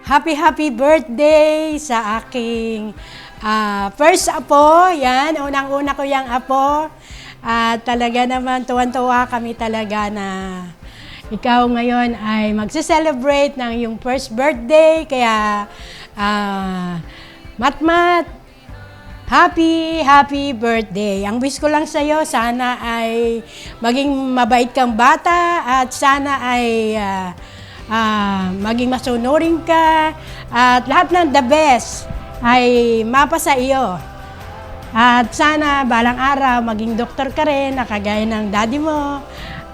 happy birthday sa aking first apo. Yan, unang-una ko yung apo. At talaga naman, tuwan-tuwa kami talaga na ikaw ngayon ay magse-celebrate ng iyong first birthday. Kaya, Matmat, happy birthday. Ang wish ko lang sa'yo, sana ay maging mabait kang bata at sana ay maging masunurin ka at lahat ng the best ay mapasa iyo. At sana balang araw maging doktor ka rin na kagaya ng daddy mo.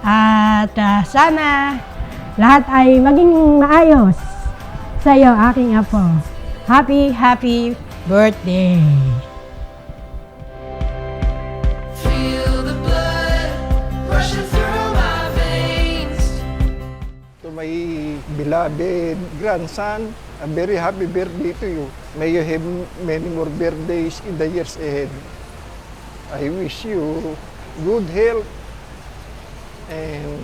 At sana lahat ay maging maayos sa iyo, aking apo. Happy birthday. To my beloved grandson, a very happy birthday to you. May you have many more birthdays in the years ahead. I wish you good health and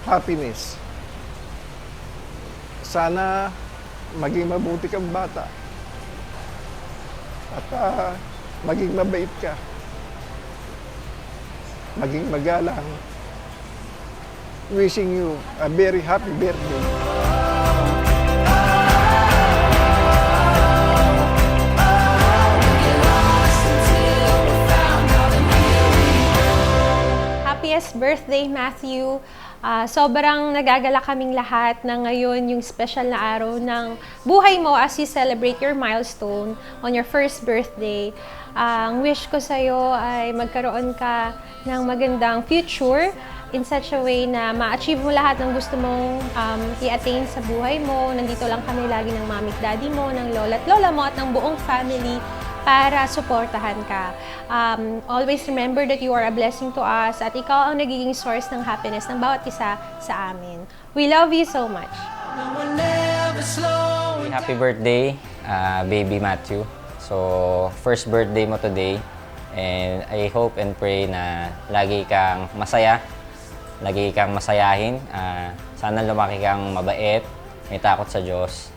happiness. Sana maging mabuti kang bata at maging mabait ka, maging magalang. Wishing you a very happy birthday. Happiest birthday, Matthew. Sobrang nagagalak kaming lahat na ngayon yung special na araw ng buhay mo as you celebrate your milestone on your first birthday. Ang wish ko sa'yo ay magkaroon ka ng magandang future in such a way na ma-achieve mo lahat ng gusto mong i-attain sa buhay mo. Nandito lang kami lagi ng mami at daddy mo, ng lola at lola mo at ng buong family para suportahan ka. Always remember that you are a blessing to us at ikaw ang nagiging source ng happiness ng bawat isa sa amin. We love you so much. Happy birthday, baby Matthew. So, first birthday mo today and I hope and pray na lagi kang masaya, lagi kang masayahin. Sana lumaki kang mabait, may takot sa Diyos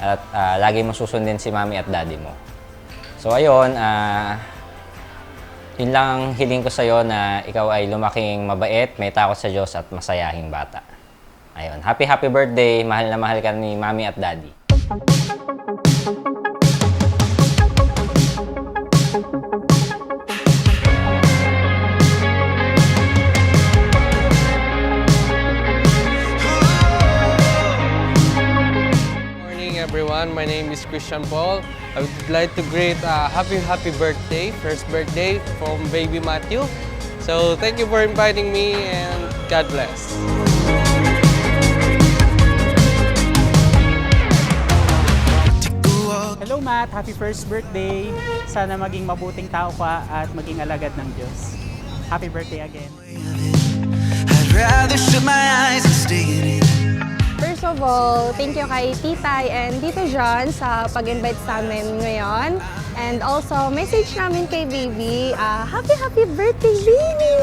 at lagi mo susundin si mami at daddy mo. So ayun, yun lang ang hiling ko sa'yo na ikaw ay lumaking mabait, may takot sa Diyos at masayahing bata. Ayun, happy birthday, mahal na mahal ka ni mami at daddy. Everyone, my name is Christian Paul. I would like to greet happy birthday, first birthday from baby Matthew. So thank you for inviting me and God bless. Hello Matt, happy first birthday. Sana maging mabuting tao ka at maging alagad ng Diyos. Happy birthday again. I'd rather shut my eyes and stay in it. First of all, thank you kay Titay and Tito John sa pag-invite sa amin ngayon. And also, message namin kay baby, happy birthday, baby!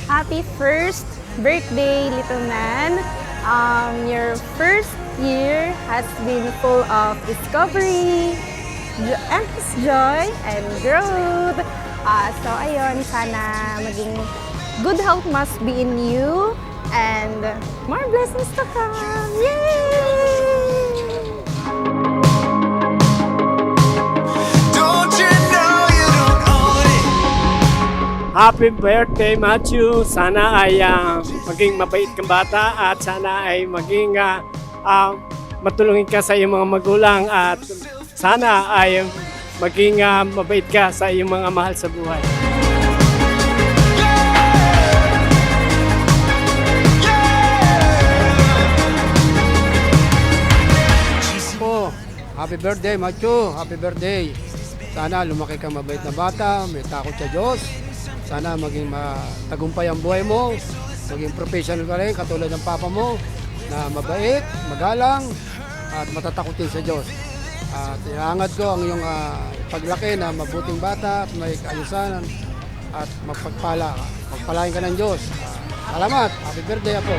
Happy first birthday, little man. Your first year has been full of discovery, endless joy, and growth. So ayun, sana maging good health must be in you. And more blessings to come! Yay! Don't you know you don't own it? Happy birthday, Matthew! Sana ay maging mabait kang bata at sana ay maging matulungin ka sa iyong mga magulang at sana ay maging mabait ka sa iyong mga mahal sa buhay. Happy birthday, Matthew. Happy birthday. Sana lumaki kang mabait na bata, may takot sa Diyos. Sana maging matagumpay ang buhay mo. Maging professional ka rin, katulad ng papa mo, na mabait, magalang, at matatakotin sa Diyos. At iangat ko ang iyong paglaki na mabuting bata at may kaayusan at mapagpala. Pagpalain ka ng Diyos. Salamat. Happy birthday, Apo.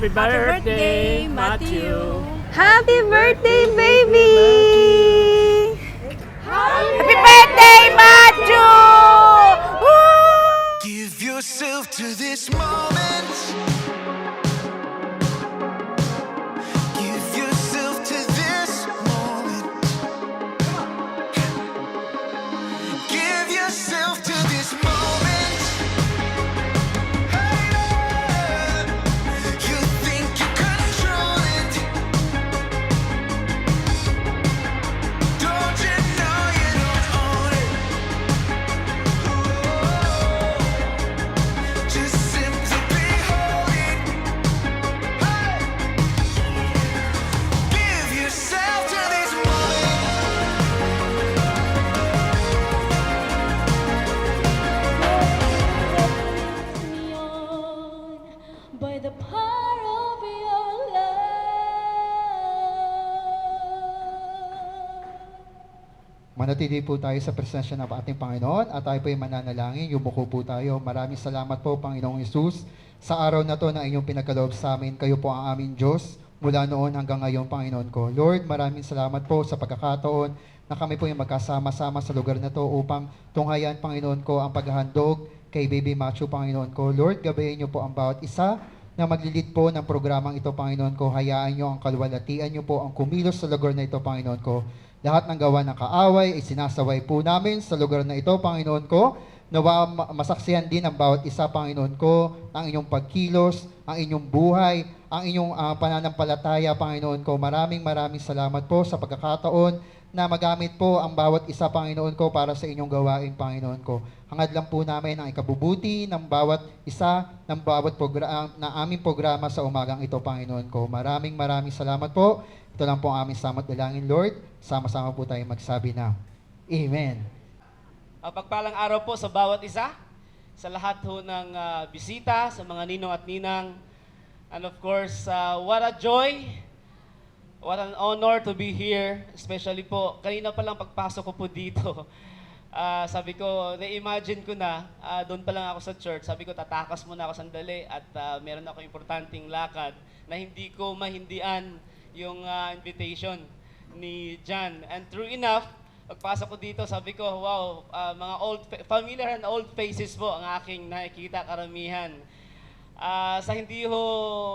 Happy birthday, Matthew! Happy birthday, baby! Happy birthday, Matthew! Give yourself to this moment. Give yourself to this moment. Give yourself to this moment. You think you control it. Don't you know you don't own it? Just simply behold it. Give yourself to this moment. By the power of your love. Manatili po tayo sa presensya ng ating Panginoon at tayo po ay mananalangin. Yumuko po tayo. Maraming salamat po, Panginoong Hesus, sa araw na to na inyong pinagkaloob sa amin. Kayo po ang aming Diyos mula noon hanggang ngayon, Panginoon ko. Lord, maraming salamat po sa pagkakataon na kami po ay magkasama-sama sa lugar na to upang tunghayan, Panginoon ko, ang paghahandog kay Baby Matthew, Panginoon ko. Lord, gabayan niyo po ang bawat isa na maglilid po ng programang ito, Panginoon ko. Hayaan niyo ang kalwalatian niyo po ang kumilos sa lugar na ito, Panginoon ko. Lahat ng gawa ng kaaway ay sinasaway po namin sa lugar na ito, Panginoon ko. Nawa masaksihan din ang bawat isa, Panginoon ko, ang inyong pagkilos, ang inyong buhay, ang inyong pananampalataya, Panginoon ko. Maraming salamat po sa pagkakataon na magamit po ang bawat isa, Panginoon ko, para sa inyong gawain, Panginoon ko. Hangad lang po namin ang ikabubuti ng bawat isa, ng bawat na aming programa sa umagang ito, Panginoon ko. Maraming salamat po. Ito lang po ang aming salamat dalangin, Lord. Sama-sama po tayo magsabi na, Amen. Pagpalang araw po sa bawat isa, sa lahat ho ng bisita, sa mga ninong at ninang. And of course, what a joy, what an honor to be here. Especially po, kanina pa lang pagpasok ko po dito. Sabi ko, na-imagine ko na, doon pa lang ako sa church, sabi ko, tatakas muna ako sandali at meron ako importanteng lakad na hindi ko mahindian yung invitation ni John. And true enough, pagpasok ko dito, sabi ko, wow, mga familiar and old faces po ang aking nakikita karamihan. Sa hindi ho,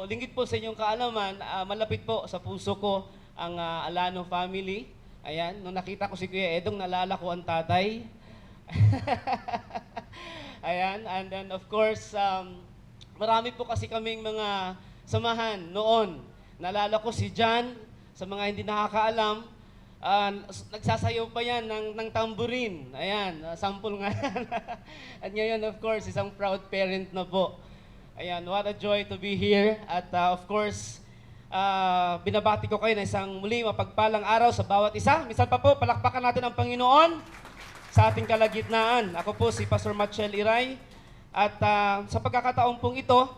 lingid po sa inyong kaalaman, malapit po sa puso ko ang Alano family. Ayan, nung nakita ko si Kuya Edong, nalala ko ang tatay. Ayan, and then of course, marami po kasi kaming mga samahan noon. Nalala ko si John, sa mga hindi nakakaalam, nagsasayaw pa yan ng tambourine. Ayan, sample nga yan. At ngayon, of course, isang proud parent na po. Ayan, what a joy to be here. At of course, binabati ko kayo na isang muli mapagpalang araw sa bawat isa. Minsan pa po, palakpakan natin ang Panginoon sa ating kalagitnaan. Ako po si Pastor Machel Iray. At sa pagkakataon pong ito,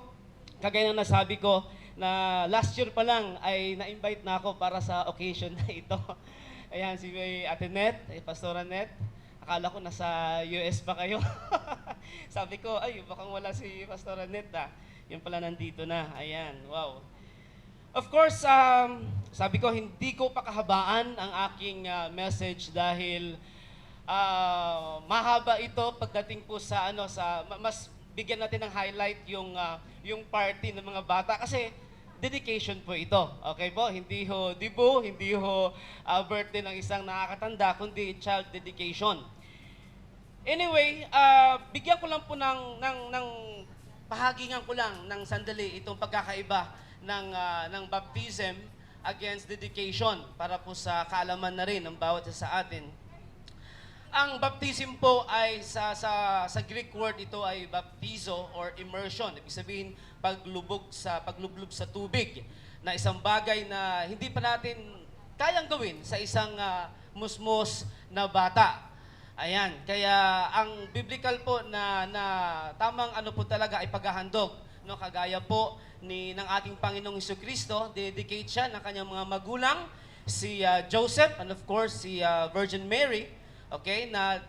kagaya ng nasabi ko, na last year pa lang ay na-invite na ako para sa occasion na ito. Ayan, si Ate Net, Pastora Net. Akala ko nasa US pa kayo. Sabi ko, ay, baka wala si Pastora Net Yung pala nandito na. Ayan, wow. Of course, sabi ko, hindi ko pakahabaan ang aking message dahil mahaba ito pagdating po sa mas bigyan natin ng highlight yung party ng mga bata kasi dedication po ito. Okay po? Hindi ho dibu, hindi ho birthday ng isang nakakatanda, kundi child dedication. Anyway, bigyan ko lang po ng pahagingan ko lang ng sandali itong pagkakaiba ng baptism against dedication para po sa kaalaman na rin ng bawat isa sa atin. Ang baptism po ay sa Greek word ito ay baptizo or immersion. Ibig sabihin paglublob sa tubig na isang bagay na hindi pa natin kayang gawin sa isang musmos na bata. Ayan, kaya ang biblical po na tamang po talaga ay paghahandog, no, kagaya po ng ating Panginoong Jesucristo, dedicate siya ng kanyang mga magulang, si Joseph and of course si Virgin Mary. Okay, na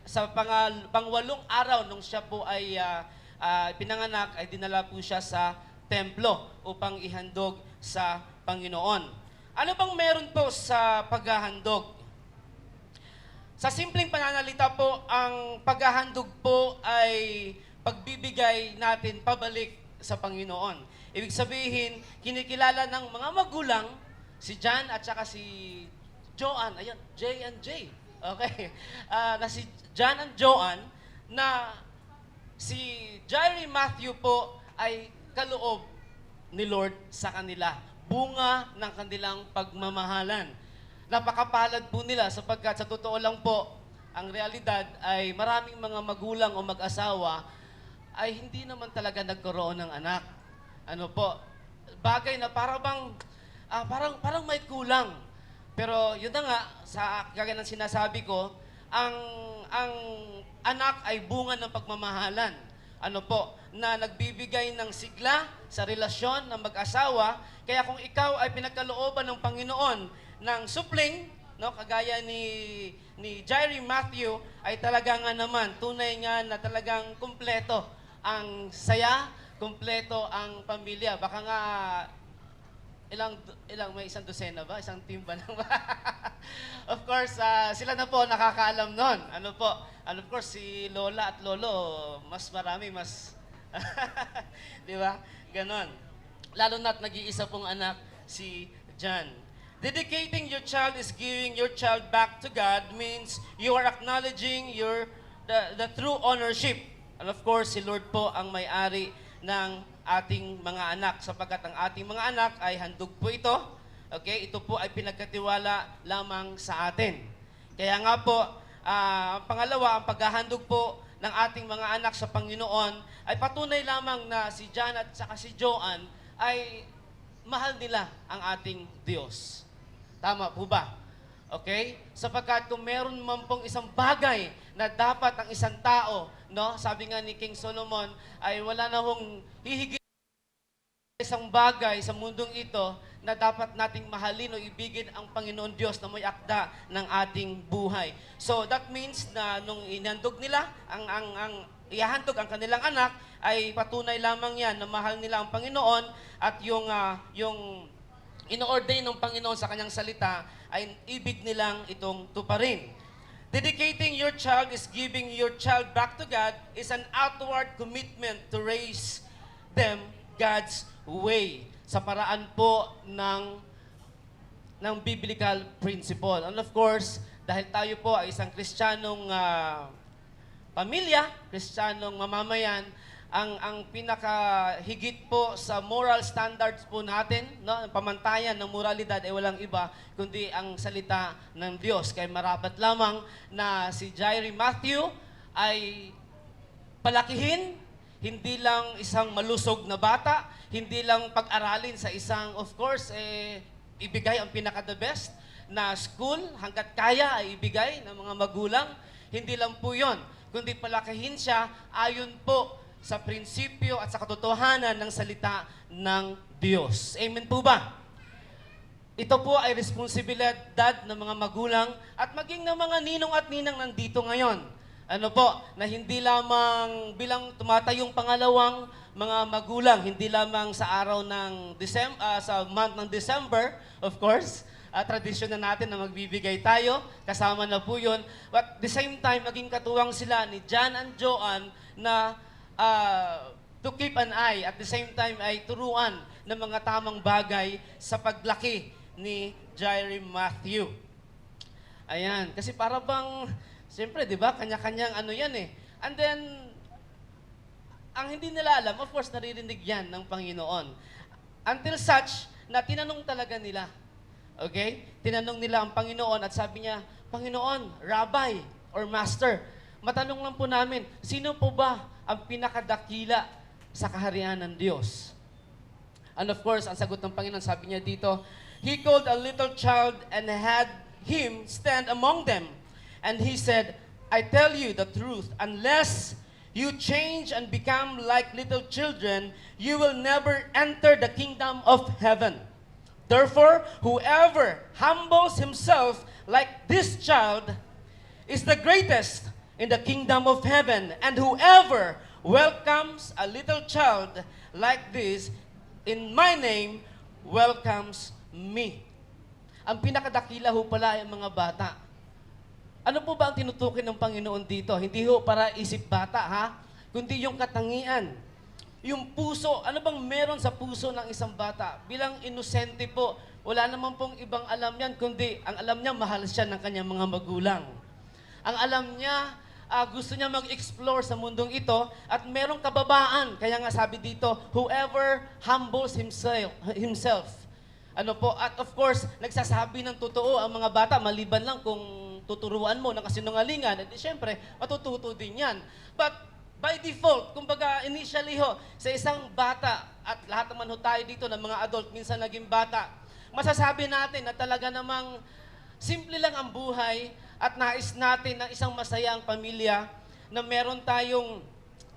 sa pangwalong araw nung siya po ay pinanganak, ay dinala po siya sa templo upang ihandog sa Panginoon. Ano bang meron po sa paghahandog? Sa simpleng pananalita po, ang paghahandog po ay pagbibigay natin pabalik sa Panginoon. Ibig sabihin, kinikilala ng mga magulang, si John at saka si Joanne, ayun, J and J. Okay. Na si John and Joanne, na si Jairi Matthew po ay kaloob ni Lord sa kanila. Bunga ng kanilang pagmamahalan. Napakapalad po nila sapagkat sa totoo lang po, ang realidad ay maraming mga magulang o mag-asawa ay hindi naman talaga nagkaroon ng anak. Ano po, bagay na parang may kulang. Pero yun na nga, sa kagaya ng sinasabi ko, ang anak ay bunga ng pagmamahalan. Ano po, na nagbibigay ng sigla sa relasyon ng mag-asawa. Kaya kung ikaw ay pinagkalooban ng Panginoon ng supling, no, kagaya ni Jairi Matthew, ay talaga nga naman, tunay nga na talagang kumpleto ang saya, kumpleto ang pamilya. Baka nga ilang may isang dosena ba? Isang team ba lang ba? Of course, sila na po nakakaalam nun. Ano po? And of course, si Lola at Lolo, mas marami, mas... Di ba? Ganon. Lalo na't nag-iisa pong anak, si John. Dedicating your child is giving your child back to God means you are acknowledging the true ownership. And of course, si Lord po ang may-ari ng ating mga anak sapagkat ang ating mga anak ay handog po ito. Okay? Ito po ay pinagkatiwala lamang sa atin. Kaya nga po, ang pangalawa, ang paghahandog po ng ating mga anak sa Panginoon ay patunay lamang na si John at saka si Joanne ay mahal nila ang ating Diyos. Tama po ba? Okay? Sapagkat kung meron man pong isang bagay na dapat ang isang tao, no, sabi nga ni King Solomon, ay wala na hong hihigit isang bagay sa mundong ito na dapat nating mahalin o ibigin ang Panginoon Diyos na may akda ng ating buhay. So that means na nung inhandog nila, ihahandog ang kanilang anak, ay patunay lamang yan na mahal nila ang Panginoon at yung ino-ordain ng Panginoon sa kanyang salita ay ibig nilang itong tuparin. Dedicating your child is giving your child back to God is an outward commitment to raise them God's way sa paraan po ng biblical principle. And of course, dahil tayo po ay isang Kristiyanong pamilya, Kristiyanong mamamayan, ang pinakahigit po sa moral standards po natin, no, ang pamantayan ng moralidad ay walang iba kundi ang salita ng Diyos. Kaya marapat lamang na si Jairi Matthew ay palakihin, hindi lang isang malusog na bata, hindi lang pag-aralin sa isang, of course, ibigay ang pinaka-the best na school, hanggat kaya ay ibigay ng mga magulang. Hindi lang po yon, kundi palakihin siya ayon po sa prinsipyo at sa katotohanan ng salita ng Diyos. Amen po ba? Ito po ay responsibilidad ng mga magulang at maging ng mga ninong at ninang nandito ngayon. Ano po, na hindi lamang bilang tumatayong pangalawang mga magulang, hindi lamang sa araw ng sa month ng December, of course, tradisyon na natin na magbibigay tayo, kasama na po yun. But at the same time, maging katuwang sila ni John and Joanne na to keep an eye, at the same time ay turuan ng mga tamang bagay sa paglaki ni Jairi Matthew. Ayan, kasi para bang, siyempre, di ba, kanya-kanyang ano yan eh. And then, ang hindi nila alam, of course, naririnig yan ng Panginoon. Until such, na tinanong talaga nila. Okay? Tinanong nila ang Panginoon at sabi niya, Panginoon, Rabbi, or Master, matanong lang po namin, sino po ba ang pinakadakila sa kaharian ng Diyos? And of course, ang sagot ng Panginoon, sabi niya dito, He called a little child and had him stand among them. And he said, I tell you the truth, unless you change and become like little children, you will never enter the kingdom of heaven. Therefore, whoever humbles himself like this child is the greatest in the kingdom of heaven. And whoever welcomes a little child like this in my name welcomes me. Ang pinakadakila ho pala ay ang mga bata. Ano po ba ang tinutukoy ng Panginoon dito? Hindi ho para isip bata, ha? Kundi yung katangian. Yung puso, ano bang meron sa puso ng isang bata? Bilang inosente po, wala naman pong ibang alam yan, kundi ang alam niya, mahal siya ng kanyang mga magulang. Ang alam niya, gusto niya mag-explore sa mundong ito at merong kababaan. Kaya nga sabi dito, whoever humbles himself. Ano po, at of course, nagsasabi ng totoo ang mga bata, maliban lang kung tuturuan mo ng kasinungalingan, at syempre, matututo din yan. But by default, kumbaga initially ho, sa isang bata, at lahat naman ho tayo dito ng mga adult, minsan naging bata, masasabi natin na talaga namang simple lang ang buhay at nais natin ng isang masayang pamilya na meron tayong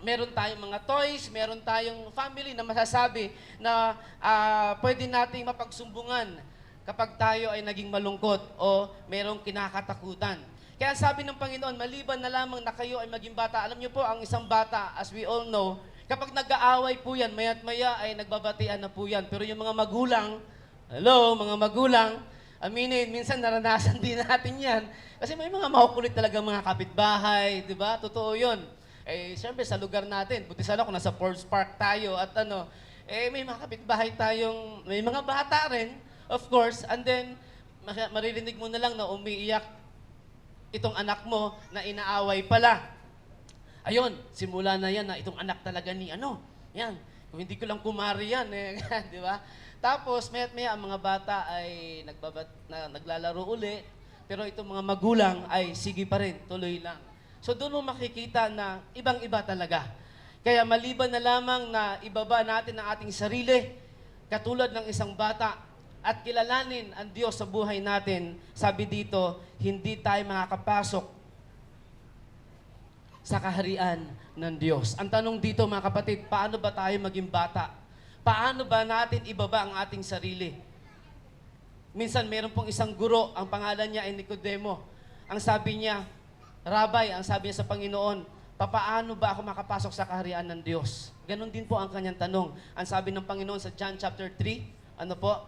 mga toys, meron tayong family na masasabi na pwede nating mapagsumbungan kapag tayo ay naging malungkot o merong kinakatakutan. Kaya sabi ng Panginoon, maliban na lamang na kayo ay maging bata. Alam niyo po, ang isang bata, as we all know, kapag nag-aaway po yan, maya't maya ay nagbabatian na po yan. Pero yung mga magulang, hello, mga magulang, aminin, minsan naranasan din natin yan. Kasi may mga makukulit talaga mga kapitbahay, di ba? Totoo yun. Eh, siyempre sa lugar natin, buti sana kung nasa Forbes Park tayo at may mga kapitbahay tayong, may mga bata rin, of course, and then, maririnig mo na lang na umiiyak itong anak mo na inaaway pala. Ayun, simula na yan na itong anak talaga ni yan. Kung hindi ko lang kumari yan, di ba? Tapos, maya't maya, ang mga bata ay naglalaro uli, pero itong mga magulang ay sige pa rin, tuloy lang. So doon mo makikita na ibang-iba talaga. Kaya maliban na lamang na ibaba natin ang ating sarili, katulad ng isang bata, at kilalanin ang Diyos sa buhay natin, sabi dito, hindi tayo makakapasok sa kaharian ng Diyos. Ang tanong dito mga kapatid, paano ba tayo maging bata? Paano ba natin ibaba ang ating sarili? Minsan meron pong isang guro, ang pangalan niya ay Nicodemo. Ang sabi niya, Rabay, ang sabi niya sa Panginoon, papaano ba ako makapasok sa kaharian ng Diyos? Ganon din po ang kanyang tanong. Ang sabi ng Panginoon sa John chapter 3, ano po?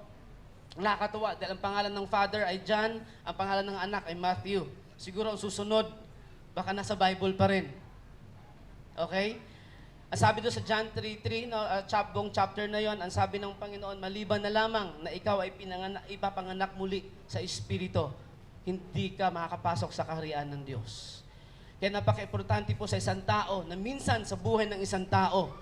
Nakakatuwa, dahil ang pangalan ng Father ay John, ang pangalan ng anak ay Matthew. Siguro ang susunod, baka nasa Bible pa rin. Okay? Ang sabi doon sa John 3:3, buong chapter na yon, ang sabi ng Panginoon, maliban na lamang na ikaw ay ipapanganak muli sa Espiritu, hindi ka makakapasok sa kaharian ng Diyos. Kaya napaka-importante po sa isang tao na minsan sa buhay ng isang tao,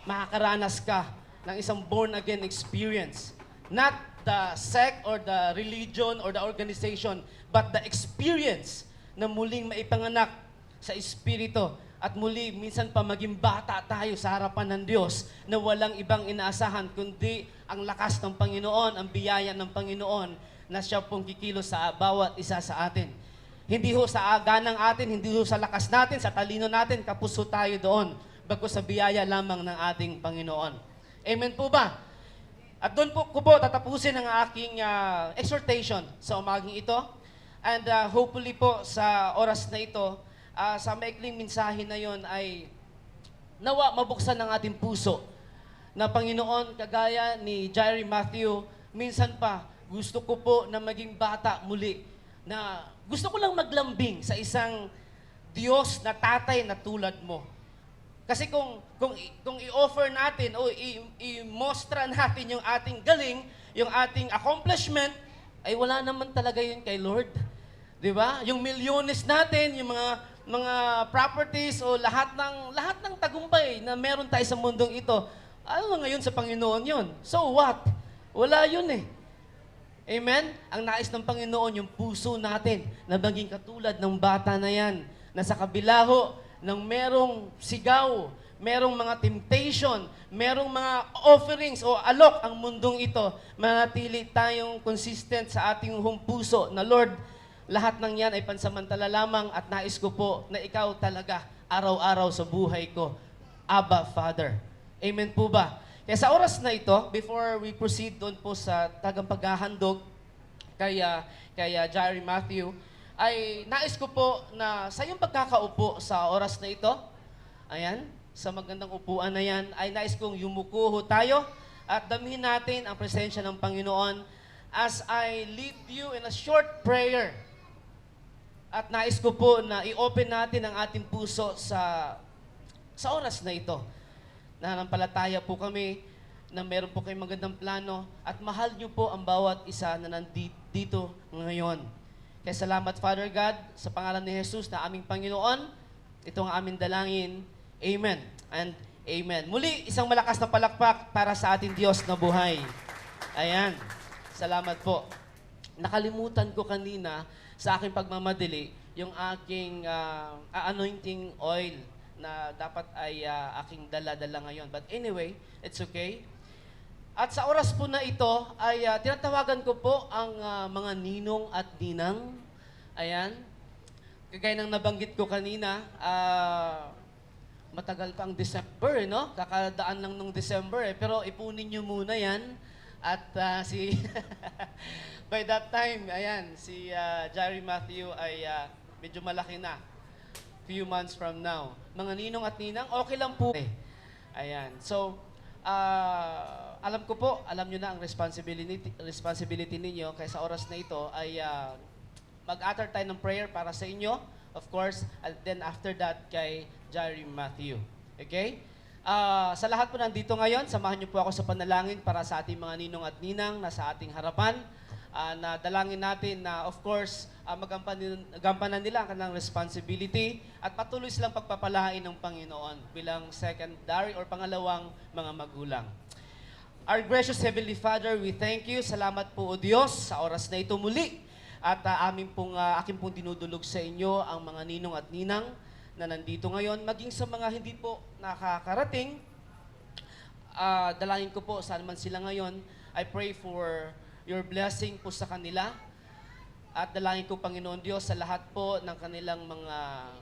makakaranas ka ng isang born-again experience. Not the sect or the religion or the organization, but the experience na muling maipanganak sa Espiritu at muli minsan pa maging bata tayo sa harapan ng Diyos na walang ibang inaasahan kundi ang lakas ng Panginoon, ang biyaya ng Panginoon na siya pong kikilos sa bawat isa sa atin. Hindi ho sa ganang atin, hindi ho sa lakas natin, sa talino natin, kapuso tayo doon, bago sa biyaya lamang ng ating Panginoon. Amen po ba? At doon po ko po tatapusin ang aking exhortation sa umaging ito. And hopefully po sa oras na ito, sa maikling mensahe na yon ay nawa mabuksan ng ating puso na Panginoon, kagaya ni Jairi Matthew, minsan pa, gusto ko po na maging bata muli, na gusto ko lang maglambing sa isang Diyos na tatay na tulad mo. Kasi kung i-offer natin o i-mostra natin yung ating galing, yung ating accomplishment, ay wala naman talaga yun kay Lord. Di ba? Yung milyones natin, yung mga properties o lahat ng tagumpay na meron tayo sa mundong ito, ano ngayon sa Panginoon yun? So what? Wala yun eh. Amen? Ang nais ng Panginoon, yung puso natin na maging katulad ng bata na yan, na sa kabila ho ng merong sigaw, merong mga temptation, merong mga offerings o alok ang mundong ito, manatili tayong consistent sa ating puso na Lord, lahat ng yan ay pansamantala lamang at nais ko po na ikaw talaga araw-araw sa buhay ko. Abba, Father. Amen po ba? Kaya sa oras na ito, before we proceed doon po sa tagang paghahandog kay Jairi Matthew, ay nais ko po na sa iyong pagkakaupo sa oras na ito, ayan, sa magandang upuan na yan, ay nais kong yumuko ho tayo at damhin natin ang presensya ng Panginoon as I lead you in a short prayer. At nais ko po na i-open natin ang ating puso sa oras na ito. Nananampalataya po kami na meron po kayong magandang plano at mahal niyo po ang bawat isa na nandito ngayon. Kaya salamat, Father God, sa pangalan ni Jesus na aming Panginoon. Ito ang aming dalangin. Amen and amen. Muli, isang malakas na palakpak para sa ating Diyos na buhay. Ayan. Salamat po. Nakalimutan ko kanina sa aking pagmamadali yung aking anointing oil na dapat ay aking dala-dala ngayon. But anyway, it's okay. At sa oras po na ito, ay tinatawagan ko po ang mga ninong at ninang. Ayan. Kagaya ng nabanggit ko kanina, matagal pa ang December, no? Kakadaan lang nung December, eh. Pero ipunin nyo muna yan. At by that time, ayan, si Jerry Matthew ay medyo malaki na. Few months from now. Mga ninong at ninang, okay lang po. Ayan. So, alam ko po, alam nyo na ang responsibility ninyo. Kaya sa oras na ito ay mag-utter tayo ng prayer para sa inyo. Of course, and then after that kay Jerry Matthew. Okay? Sa lahat po nandito ngayon, samahan niyo po ako sa panalangin para sa ating mga ninong at ninang na sa ating harapan. Na dalangin natin na of course magampanan nila ang kanilang responsibility at patuloy silang pagpapalain ng Panginoon bilang secondary or pangalawang mga magulang. Our gracious Heavenly Father, we thank you. Salamat po o Diyos sa oras na ito muli. At aking pong dinudulog sa inyo ang mga ninong at ninang na nandito ngayon, maging sa mga hindi po nakakarating. Dalangin ko po saan man sila ngayon. I pray for your blessing po sa kanila. At dalangin ko, Panginoon Diyos, sa lahat po ng kanilang mga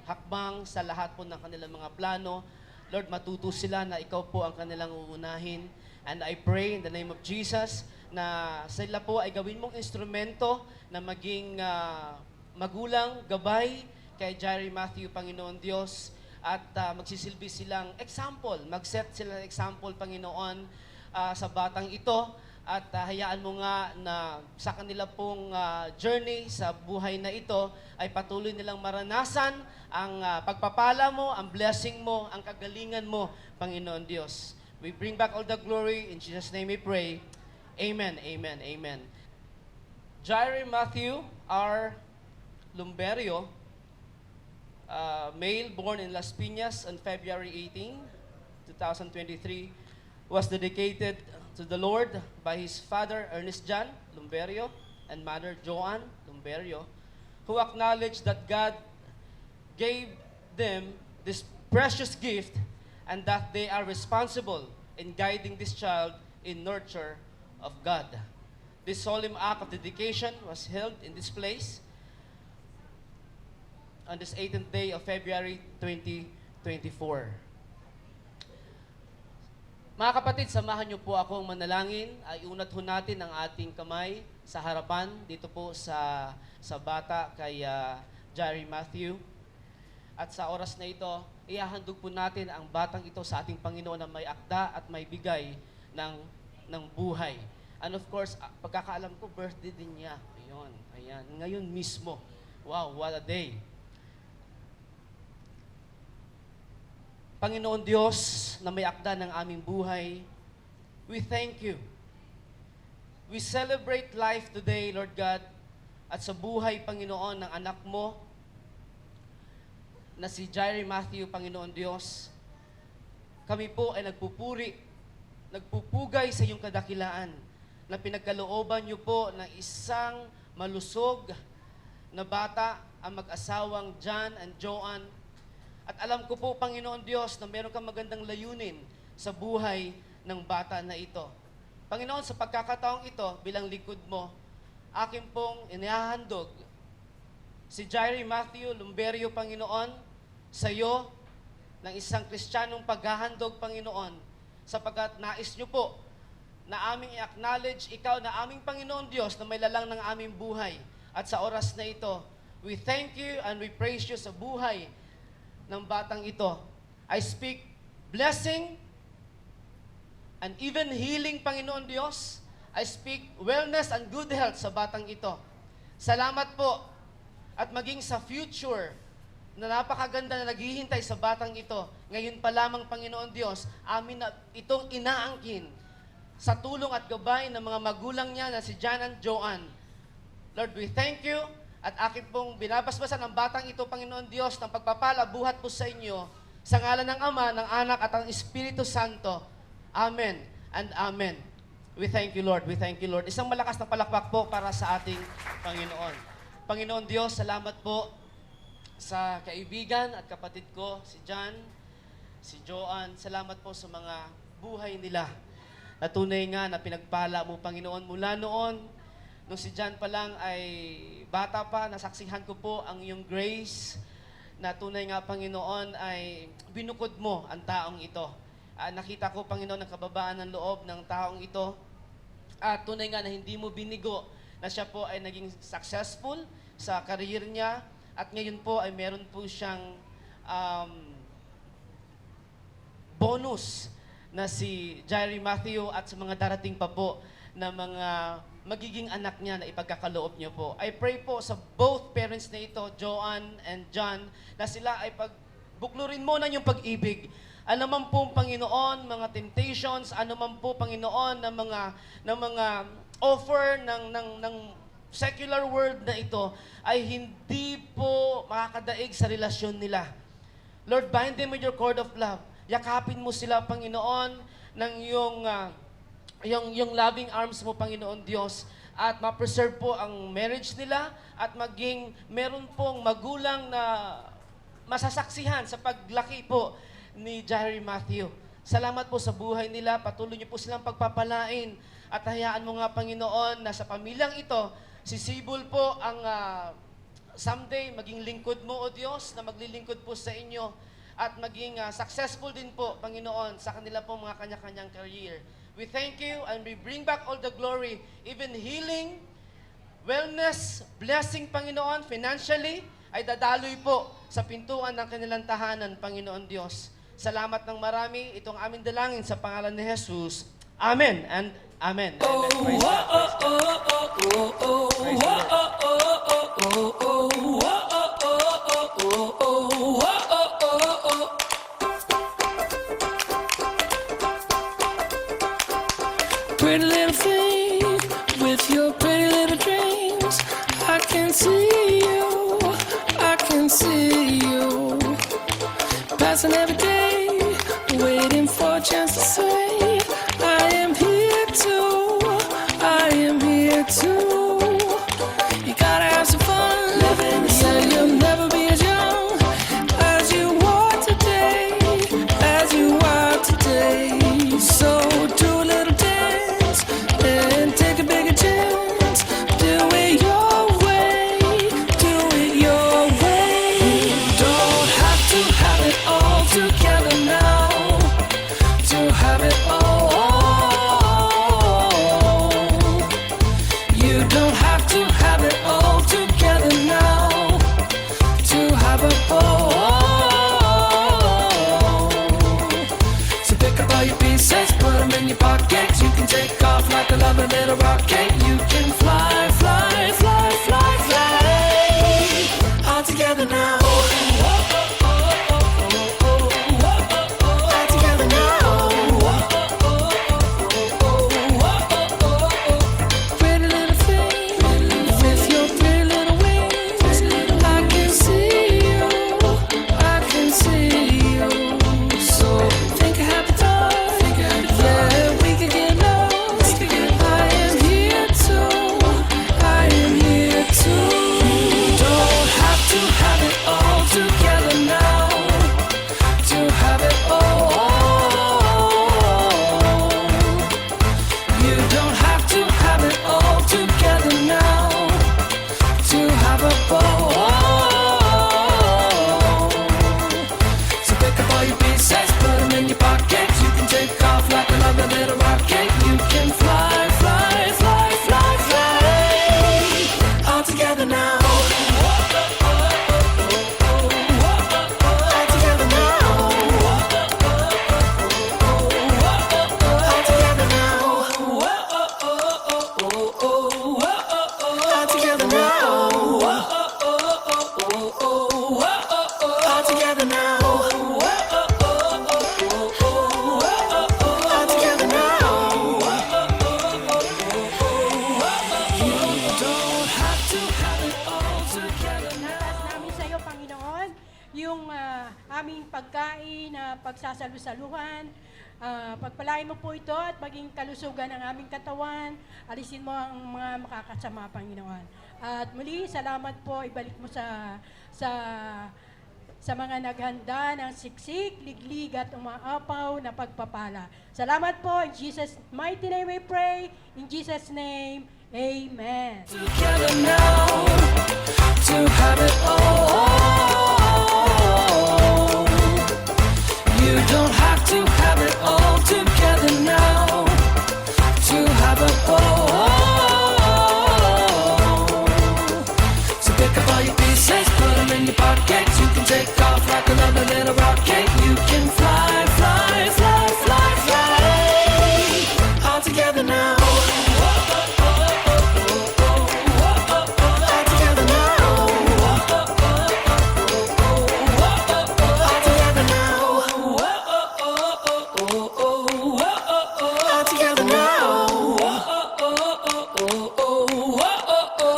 hakbang, sa lahat po ng kanilang mga plano. Lord, matuto sila na ikaw po ang kanilang uunahin. And I pray in the name of Jesus na sila po ay gawin mong instrumento na maging magulang, gabay kay Jerry Matthew, Panginoon Diyos. At magsisilbi silang example, mag-set sila ng example, Panginoon, sa batang ito. At hayaan mo nga na sa kanila pong journey sa buhay na ito ay patuloy nilang maranasan ang pagpapala mo, ang blessing mo, ang kagalingan mo, Panginoon Diyos. We bring back all the glory. In Jesus' name we pray. Amen, amen, amen. Jerry Matthew R. Lumberio, male born in Las Piñas on February 18, 2023, was dedicated to the Lord by his father Ernest John Lumberio and mother Joan Lumberio, who acknowledged that God gave them this precious gift and that they are responsible in guiding this child in nurture of God. This solemn act of dedication was held in this place on this 18th day of February 2024. Mga kapatid, samahan niyo po akong manalangin. Ay unat ho natin ang ating kamay sa harapan dito po sa bata kay Jerry Matthew. At sa oras na ito, ihahandog po natin ang batang ito sa ating Panginoon na may akda at may bigay ng buhay. And of course, pagkakaalam ko, birthday din niya. Ayun, ayan. Ngayon mismo. Wow, what a day. Panginoon Diyos na may akda ng aming buhay, we thank you. We celebrate life today, Lord God, at sa buhay, Panginoon, ng anak mo, na si Jerry Matthew, Panginoon Diyos. Kami po ay nagpupugay sa iyong kadakilaan, na pinagkalooban niyo po ng isang malusog na bata, ang mag-asawang John and Joan. At alam ko po, Panginoon Diyos, na meron kang magandang layunin sa buhay ng bata na ito. Panginoon, sa pagkakataong ito, bilang likod mo, akin pong inihahandog si Jerry Matthew Lumberio, Panginoon, sa iyo ng isang Kristiyanong paghahandog, Panginoon, sapagkat nais niyo po na aming i-acknowledge ikaw na aming Panginoon Diyos na may lalang ng aming buhay. At sa oras na ito, we thank you and we praise you sa buhay ng batang ito. I speak blessing, and even healing, Panginoon Diyos. I speak wellness and good health sa batang ito. Salamat po. At maging sa future na napakaganda na naghihintay sa batang ito, ngayon pa lamang, Panginoon Diyos, amin na itong inaangkin sa tulong at gabay ng mga magulang niya na si Jan and Joanne. Lord, we thank you at akin pong binabasbasan ang batang ito, Panginoon Diyos, ng pagpapala, buhat po sa inyo, sa ngalan ng Ama, ng Anak at ng Espiritu Santo. Amen and Amen. We thank you, Lord. We thank you, Lord. Isang malakas na palakpak po para sa ating Panginoon. Panginoon Diyos, salamat po sa kaibigan at kapatid ko, si Jan, si Joanne. Salamat po sa mga buhay nila. Na tunay nga na pinagpala mo, Panginoon, mula noon, nung si Jan pa lang ay bata pa, nasaksihan ko po ang iyong grace, na tunay nga, Panginoon, ay binukod mo ang taong ito. Nakita ko, Panginoon, ang kababaan ng loob ng taong ito. At tunay nga na hindi mo binigo na siya po ay naging successful sa career niya. At ngayon po ay meron po siyang bonus na si Jerry Matthew at sa mga darating pa po na mga magiging anak niya na ipagkakaloob niyo po. I pray po sa both parents na ito, Joanne and John, na sila ay pagbuklurin mo na yung pag-ibig. Ano man po, Panginoon, mga temptations, ano man po, Panginoon, ng mga offer ng secular world na ito, ay hindi po makakadaig sa relasyon nila. Lord, bind them with your cord of love. Yakapin mo sila, Panginoon, ng yung loving arms mo, Panginoon Diyos, at ma-preserve po ang marriage nila, at maging meron pong magulang na masasaksihan sa paglaki po ni Jerry Matthew. Salamat po sa buhay nila. Patuloy niyo po silang pagpapalain. At hayaan mo nga, Panginoon, na sa pamilyang ito, si Sibul po ang someday maging lingkod mo, O Diyos, na maglilingkod po sa inyo. At maging successful din po, Panginoon, sa kanila po mga kanya-kanyang career. We thank you and we bring back all the glory, even healing, wellness, blessing, Panginoon, financially, ay dadaloy po sa pintuan ng kanilang tahanan, Panginoon Diyos. Salamat ng marami. Itong aming dalangin sa pangalan ni Jesus. Amen and Amen. Amen. Praise God. Praise God. Pretty little thing with your pretty little dreams. I can see you, I can see you. Passing every day, waiting for a chance to say, I am here too, I am here too. You gotta have some fun, living, yeah, you'll never be as young as you are today, as you are today. So do a little dance and take a bigger chance. Do it your way, do it your way. Don't have to have it all together now, to have it all. You don't have to have it all together now, to have it all. So pick up all your pieces, put them in your pockets. You can take off like a lovely little rocket. You can fly, fly, fly, fly, fly, all together now. All together now. Pretty little thing with your pretty little wings. I can see you, I can see you. So think of happy thoughts, yeah, we could get lost. I am here too, pagsasalu-saluhan. Pagpalain mo po ito at maging kalusugan ng aming katawan. Alisin mo ang mga makakasama, Panginoon. At muli, salamat po. Ibalik mo sa mga naghanda ng siksik, liglig at umaapaw na pagpapala. Salamat po. In Jesus' mighty name we pray. In Jesus' name, Amen. Together now to have it all. You don't have to have it all together now to have it all. So pick up all your pieces, put them in your pockets. You can take off like another little rocket. You can fly, fly, fly, fly, fly. All together now.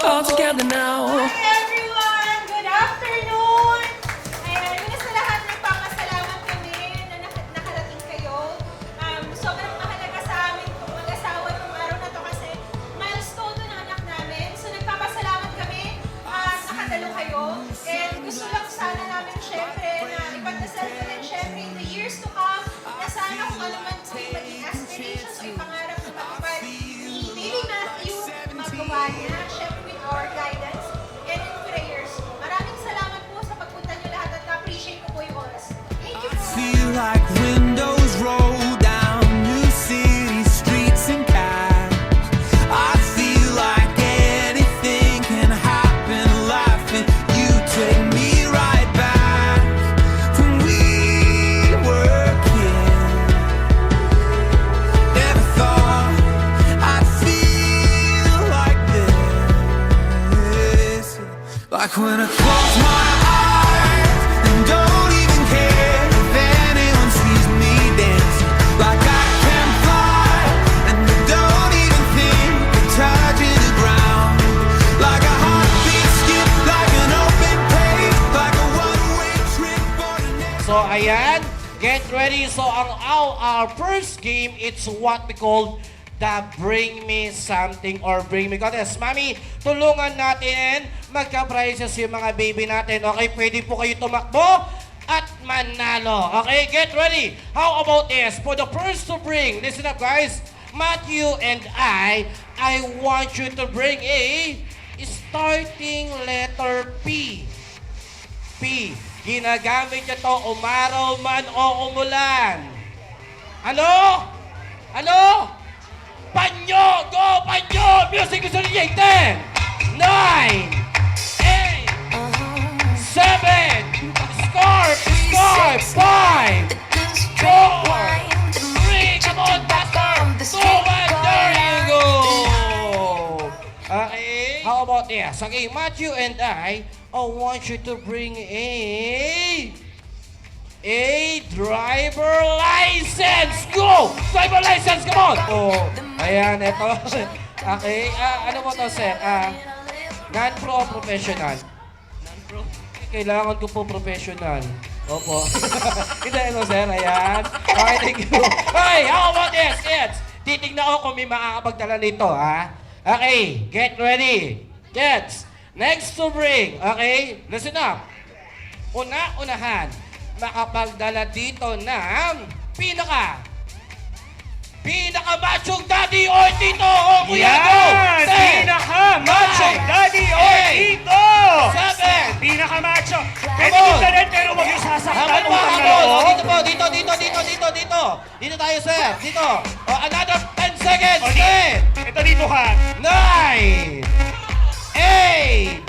All together now. Hi everyone! Good afternoon! Ayan, una sa lahat, nagpapasalamat kami na nakarating kayo. Sobrang mahalaga sa amin itong mag-asawa ng araw na to kasi milestone to ng anak namin. So nagpapasalamat kami nakadalo kayo. And gusto lang sana namin syempre na ipagdasal ko rin syempre in the years to come na sana kung ano man po yung maging aspirations o yung pangarap na matupad ni Baby Matthew, magawa niya. With our guidance and in prayers. Maraming salamat po sa pagpunta niyo lahat at na-appreciate ko po yung oras. Thank you po. Feel like windows roll down new city streets and cabs. I feel like anything can happen. Laughing, you take me right back when we were kids. Never thought I'd feel like this. Like when I close my eyes and don't even care if anyone sees me dancing. Like I can fly and I don't even think of touching the ground. Like a heartbeat skip, like an open page, like a one-way trip for the next. So ayan, get ready. So our first game, it's what we call the Bring Me Something or Bring Me Contest. Mami, tulungan natin magka-prizes yung mga baby natin. Okay, pwede po kayo tumakbo at manalo. Okay, get ready. How about this? For the first to bring, listen up guys, Matthew and I want you to bring a starting letter P. P. Ginagamit niya to umaraw man o umulan. Ano? Ano? Panyo! Go! Panyo! Music is on 10, 9, 8, 7, score! Score! 5, 4, 3, come on, Pastor! 2, 1, there you go! Okay, how about this? Okay, Matthew and I want you to bring a driver license! Go! Driver license, come on! Oh, ayan, eto. Okay, ano mo to, sir? Non-pro o professional? Non-pro. Kailangan ko po professional. Opo. Hindi, ano, sir? Ayan. Okay, thank you. Okay, how about this? Kids, titignan ko kung may makakapagdala nito, ha? Okay, get ready. Kids, next to bring. Okay, listen up. Una-unahan, makapagdala dito ng pinaka-machong daddy or tito o kuya go! Pinaka-machong daddy or tito! 7! Pinaka-macho! Pwede dito rin, pero huwag yung sasaktan upang naloob. Dito. Dito tayo, sir. Dito. Another 10 seconds. O, 10, ito dito ka. 9, 8,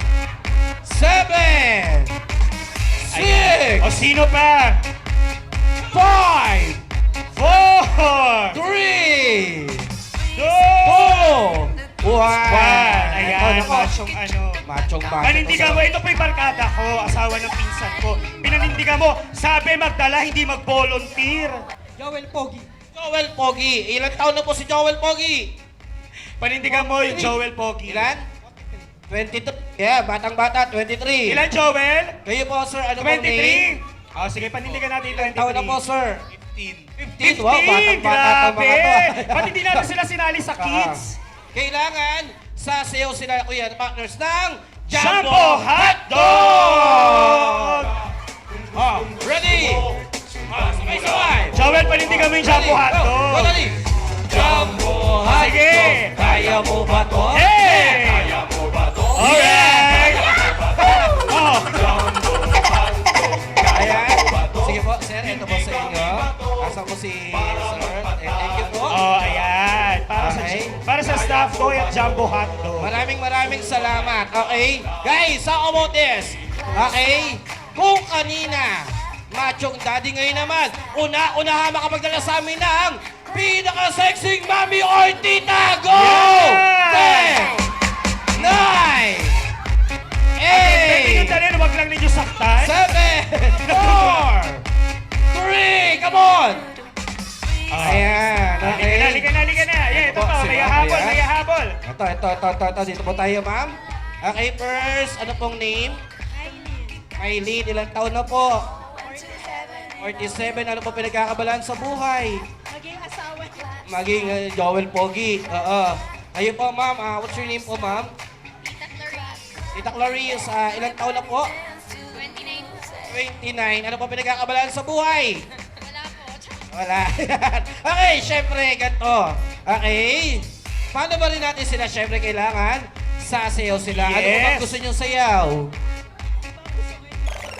7, 6, O sino pa? 5, 4, 3, 2, 2, 1. Ayan, machong ano. Machong. Panindigan mo, ito po'y barkada ko, asawa ng pinsan ko. Pinanindigan mo, sabi magdala, hindi mag-volunteer. Joel Pogi. Ilang taon na po si Joel Pogi? Panindigan mo yung Joel Pogi. Ilan? 22. Yeah, batang-bata, 23. Ilan, Joel? Kayo po, sir, ano pong name? 23. Oh, sige, panindigan natin 23. Taon na po, sir. 15. 15? Wow, batang-bata pa mga to. Ba't hindi natin sila sinali sa kids? Kailangan sasayaw sila, kuya, partners ng Jumbo Hotdog! Oh, ready? Sabay-sabay. Joel, panindigan mo yung Jumbo Hotdog. Go, dali. Jumbo Hotdog. Sige. Kaya mo ba to? Hey! Kaya mo ba to? Alright! Oh. Kaya? Sige po, sir, ito po sa inyo. Asa ko si sir. Thank you po. Oh, ayan. Okay. Para sa staff ko, yung Jumbo Hotdog. Maraming salamat. Okay? Guys, how about this? Okay? Kung kanina, machong daddy ngayon naman, una-unahan makapagdala sa amin ng pinaka-sexing mami or tita. Go! 10, 9, 8, Dali, wag lang ninyo saktan. 7, 4, 3, come on! Ayan, okay. Halika na. Yeah, ito po, may habol. Ito. Dito po tayo, ma'am. Okay, first, ano pong name? Eileen, ilang taon na po? 47. Ano po pinagkakabalaan sa buhay? Maging asawa niya. Maging Joel Pogi. Oo. Ayun po, ma'am. What's your name po, ma'am? Tita Clarice. Tita Clarice, ilang taon na po? 29. 29. Ano po pinagkakabalaan sa buhay? Wala po. Wala. Okay, syempre, ganito. Okay. Paano ba rin natin sila? Syempre, kailangan sasayaw sila. Ano Yes. ba bang gusto niyong sayaw?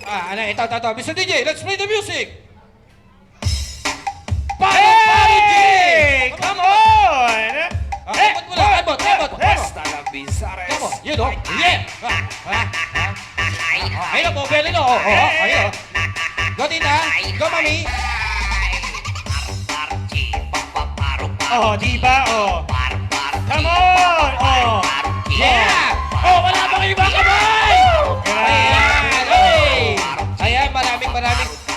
Ito. Mr. DJ, let's play the music! Hey! Come on! Abot mo lang, abot. Hasta la Bizares. Come on, you know. Yeah! Ayun po, belly no. Ayun. Go, tita. Go, mami. Oh, di ba? Oh. Come on! Oh. Yeah! Oh, wala bang ibang kamay! Ayan, okay. Ayan, maraming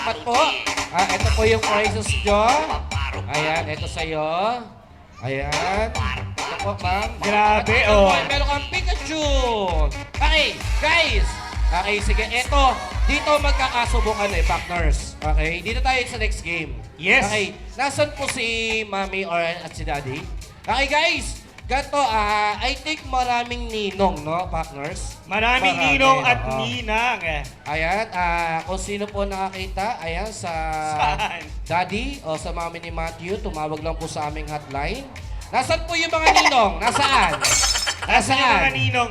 mat po. Ito po yung praises nyo. Ayan, ito sa'yo. Ayan. Ito po, ma'am. Grabe, Ito po, oh. meron kang Pikachu. Okay, guys. Okay, sige. Ito, dito magkakasubukan partners. Okay, dito tayo sa next game. Yes. Okay, nasan po si mami or at si daddy? Okay, guys. Ganto, I think maraming ninong, no, partners? Maraming Marami, ninong at oo. ninang. Ayan, kung sino po nakakita, ayan, sa Saan? daddy o sa mami ni Matthew, tumawag lang po sa aming hotline. Nasaan po yung mga ninong? Nasaan? Nasa yung mga ninong.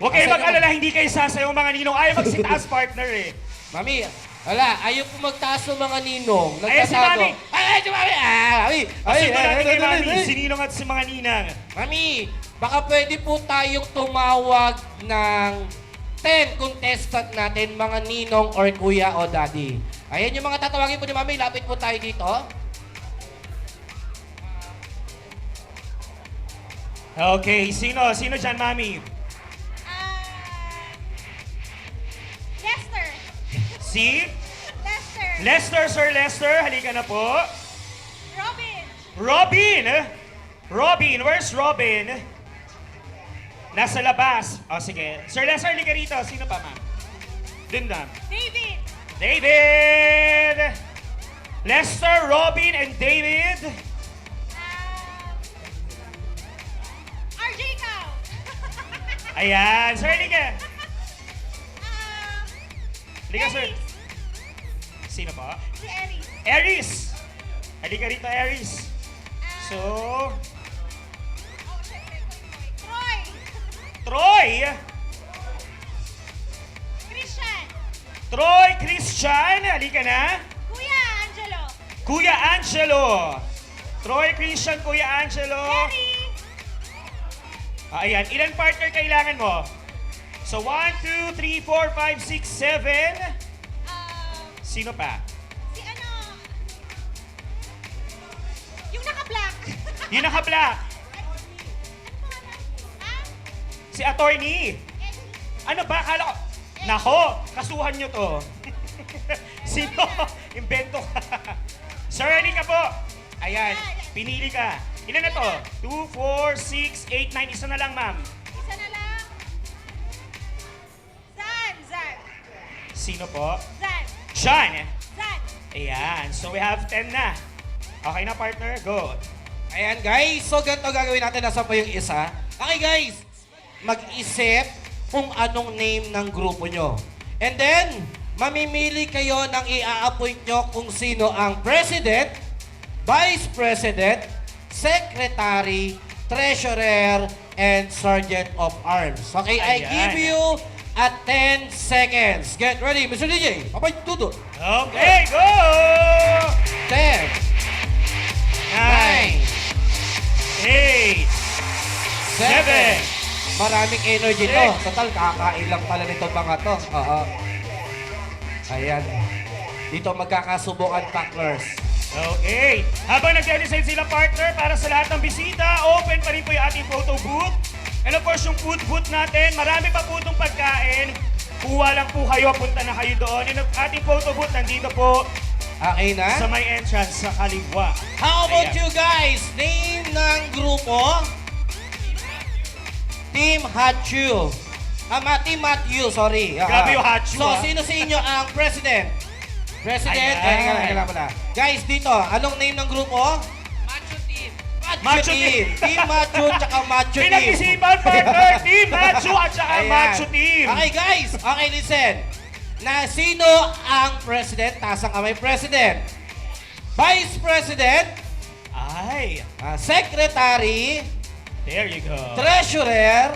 Huwag kayo Nasaan mag-alala, hindi kayo sasayaw mga ninong. Ayaw magsitaas partner eh. Mami, wala, ayaw po magtaas ng mga ninong. Ayan si Mami. Ay, si Mami! Mami! Pasunod natin kay Mami, si ninong at si mga ninang. Mami, baka pwede po tayong tumawag ng 10 contestant natin, mga ninong or kuya o daddy. Ayan yung mga tatawagin po ni Mami. Lapit po tayo dito. Okay, sino dyan, Mami? Lester. Si? Lester. Lester, Sir Lester, halika na po. Robin. Robin, where's Robin? Nasa labas. O sige. Sir Lester, halika rito. Sino pa, ma'am? Dun lang. David! Lester, Robin, and David. RJ Cow. Ayan. Sir, halika. Halika, sir. Sino pa? Si Eris. Aries! Halika rito, Aries. So, Troy. Troy! Christian. Troy Christian, halika na. Kuya Angelo. Kuya Angelo. Troy Christian, Kuya Angelo. Harry. Ayan, ilan partner kailangan mo? So, 1, 2, 3, 4, 5, 6, 7. Sino pa? Si ano? Yung naka-black. Yung naka-black. Si attorney. Ano ba? Akala ko. Nako, kasuhan nyo to. Sino? Invento ka. Sir, halika po. Ayan, pinili ka. Ilan na to? 2, 4, 6, 8, 9. Isa na lang, ma'am. Isa na lang. Zan. Sino po? Zan. John. Zan. Ayan. So we have 10 na. Okay na, partner? Go. Ayan guys, so ganito gagawin natin. Nasa pa yung isa. Okay guys, mag-isip kung anong name ng grupo nyo. And then, mamimili kayo ng i-appoint nyo kung sino ang President, Vice President, Secretary, Treasurer, and Sergeant of Arms. Okay, I Ayan. give you at 10 seconds. Get ready, Mr. DJ. Papay, tuto. Okay, go! 10, 9, 8, 7. Maraming energy to. Total, kakain lang pala nito mga to. Oo. Ayan. Dito magkakasubukan, tacklers. Okay. Habang nag-decide sila, partner, para sa lahat ng bisita, open pa rin po yung ating photo booth. And of course, yung food booth natin, marami pa po itong pagkain. Kuha lang po kayo, punta na kayo doon. And ang ating photo booth, nandito po Okay na? sa may entrance, sa kaliwa. How about Ayan. you guys? Name ng grupo? Team Hachu. Team Matthew, sorry. Grabe yung Hachu, So, ah. sino sa inyo ang president? President? Ayan. Ay, nga pala. Guys, dito, anong name ng grupo? Macho Team. Macho Team. Team Macho tsaka Macho Team. Pinag-isipan, partner, Team Macho at saka Ayan. Macho Team. Okay, guys. Okay, listen. Na sino ang president? Taas ang kamay, president. Vice President. Ay, Secretary. there you go. Treasurer,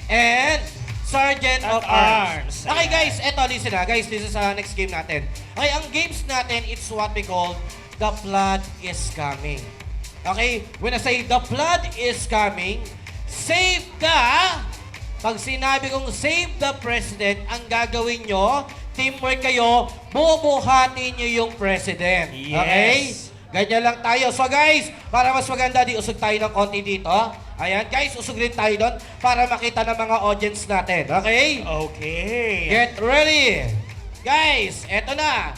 and Sergeant of Arms. Arms. Okay Ayan. guys, eto listen na. Guys, this is our next game natin. Okay, ang games natin, it's what we call The Flood is Coming. Okay, when I say The Flood is Coming, save the, pag sinabi kong save the President, ang gagawin nyo, teamwork kayo, bubuhatin nyo yung President. Yes. Okay? Ganyan lang tayo. So guys, para mas maganda, di usog tayo ng konti dito. Ayan, guys, usog rin tayo doon para makita ng mga audience natin. Okay? Okay. Get ready. Guys, eto na.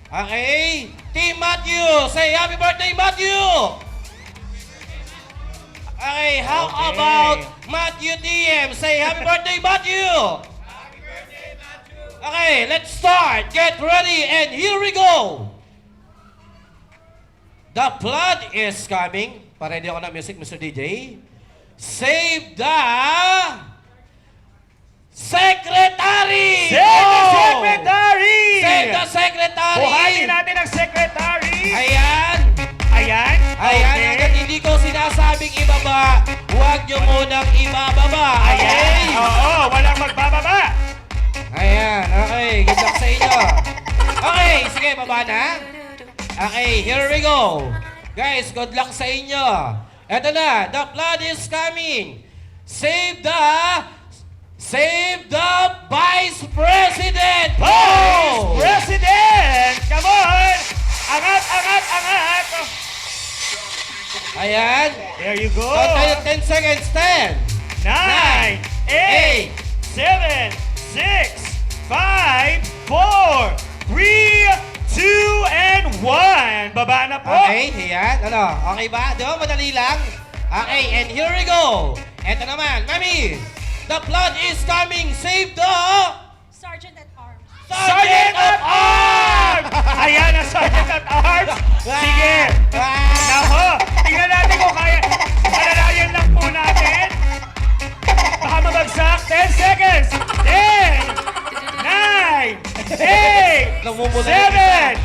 Okay? Team Matthew, say happy birthday, Matthew! Okay, how Okay. about Matthew TM? Say happy birthday, Matthew! Happy birthday, Matthew! Okay, let's start. Get ready, and here we go. The flood is coming. Paredy ako ng music, Mr. DJ. Save the Secretary! Save the Go! Secretary! Save the Secretary! Buhatin natin ang Secretary! Ayan! Ayan? Ayan, Okay. hanggat hindi ko sinasabing ibaba, huwag nyo munang ibababa. Ayan. Okay? Oo, walang magbababa. Ayan, okay. Good luck sa inyo. Okay, sige, baba na. Okay, here we go. Guys, good luck sa inyo. Eto na, the flood is coming. Save the Vice President! Vice Go! President! Come on! Angat, angat, angat! Ayan. There you go. Count tayo 10 seconds. 10, 9, 8, 7, 6, 5, 4, 3, 2, and 1. Baba na po. Okay, ayan. Ano, okay ba? Di ba, madali lang? Okay, and here we go. Eto naman, Mami. The flood is coming. Save the Sergeant at Arms. Sergeant at Arms! Ayan ang Sergeant at Arms. Sige. Nako, tingnan natin kung kaya. Alalayan lang po natin. Baka mabagsak. 10 seconds. 10, 9, 8,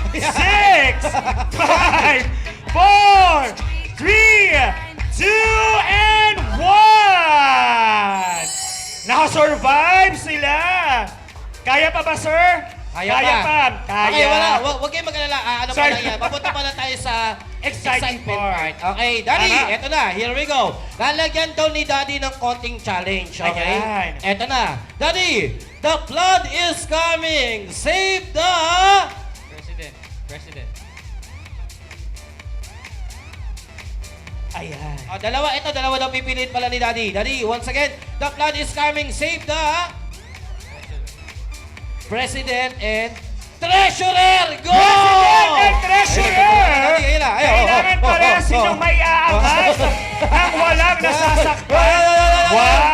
7, 6, 5, 4, 3, 2, and 1! Naka-survive sila! Kaya pa ba, sir? Kaya pa. Kaya. Okay, wala. Huwag kayong mag-alala. Ano pa Sorry. lang yan. Papunta pala tayo sa Exciting part. Okay, Daddy, Tama. eto na. Here we go. Lalagyan daw ni Daddy ng konting challenge. Okay? Ayan. Eto na. Daddy, the flood is coming. Save the President. Ayan. Dalawa daw pipiliin pala ni Daddy. Daddy, once again, the flood is coming. Save the President and Treasurer. Go! President and Treasurer! Daddy, ayun na. Kailangan pala sinong may aangat ang walang nasasaktan. Wow!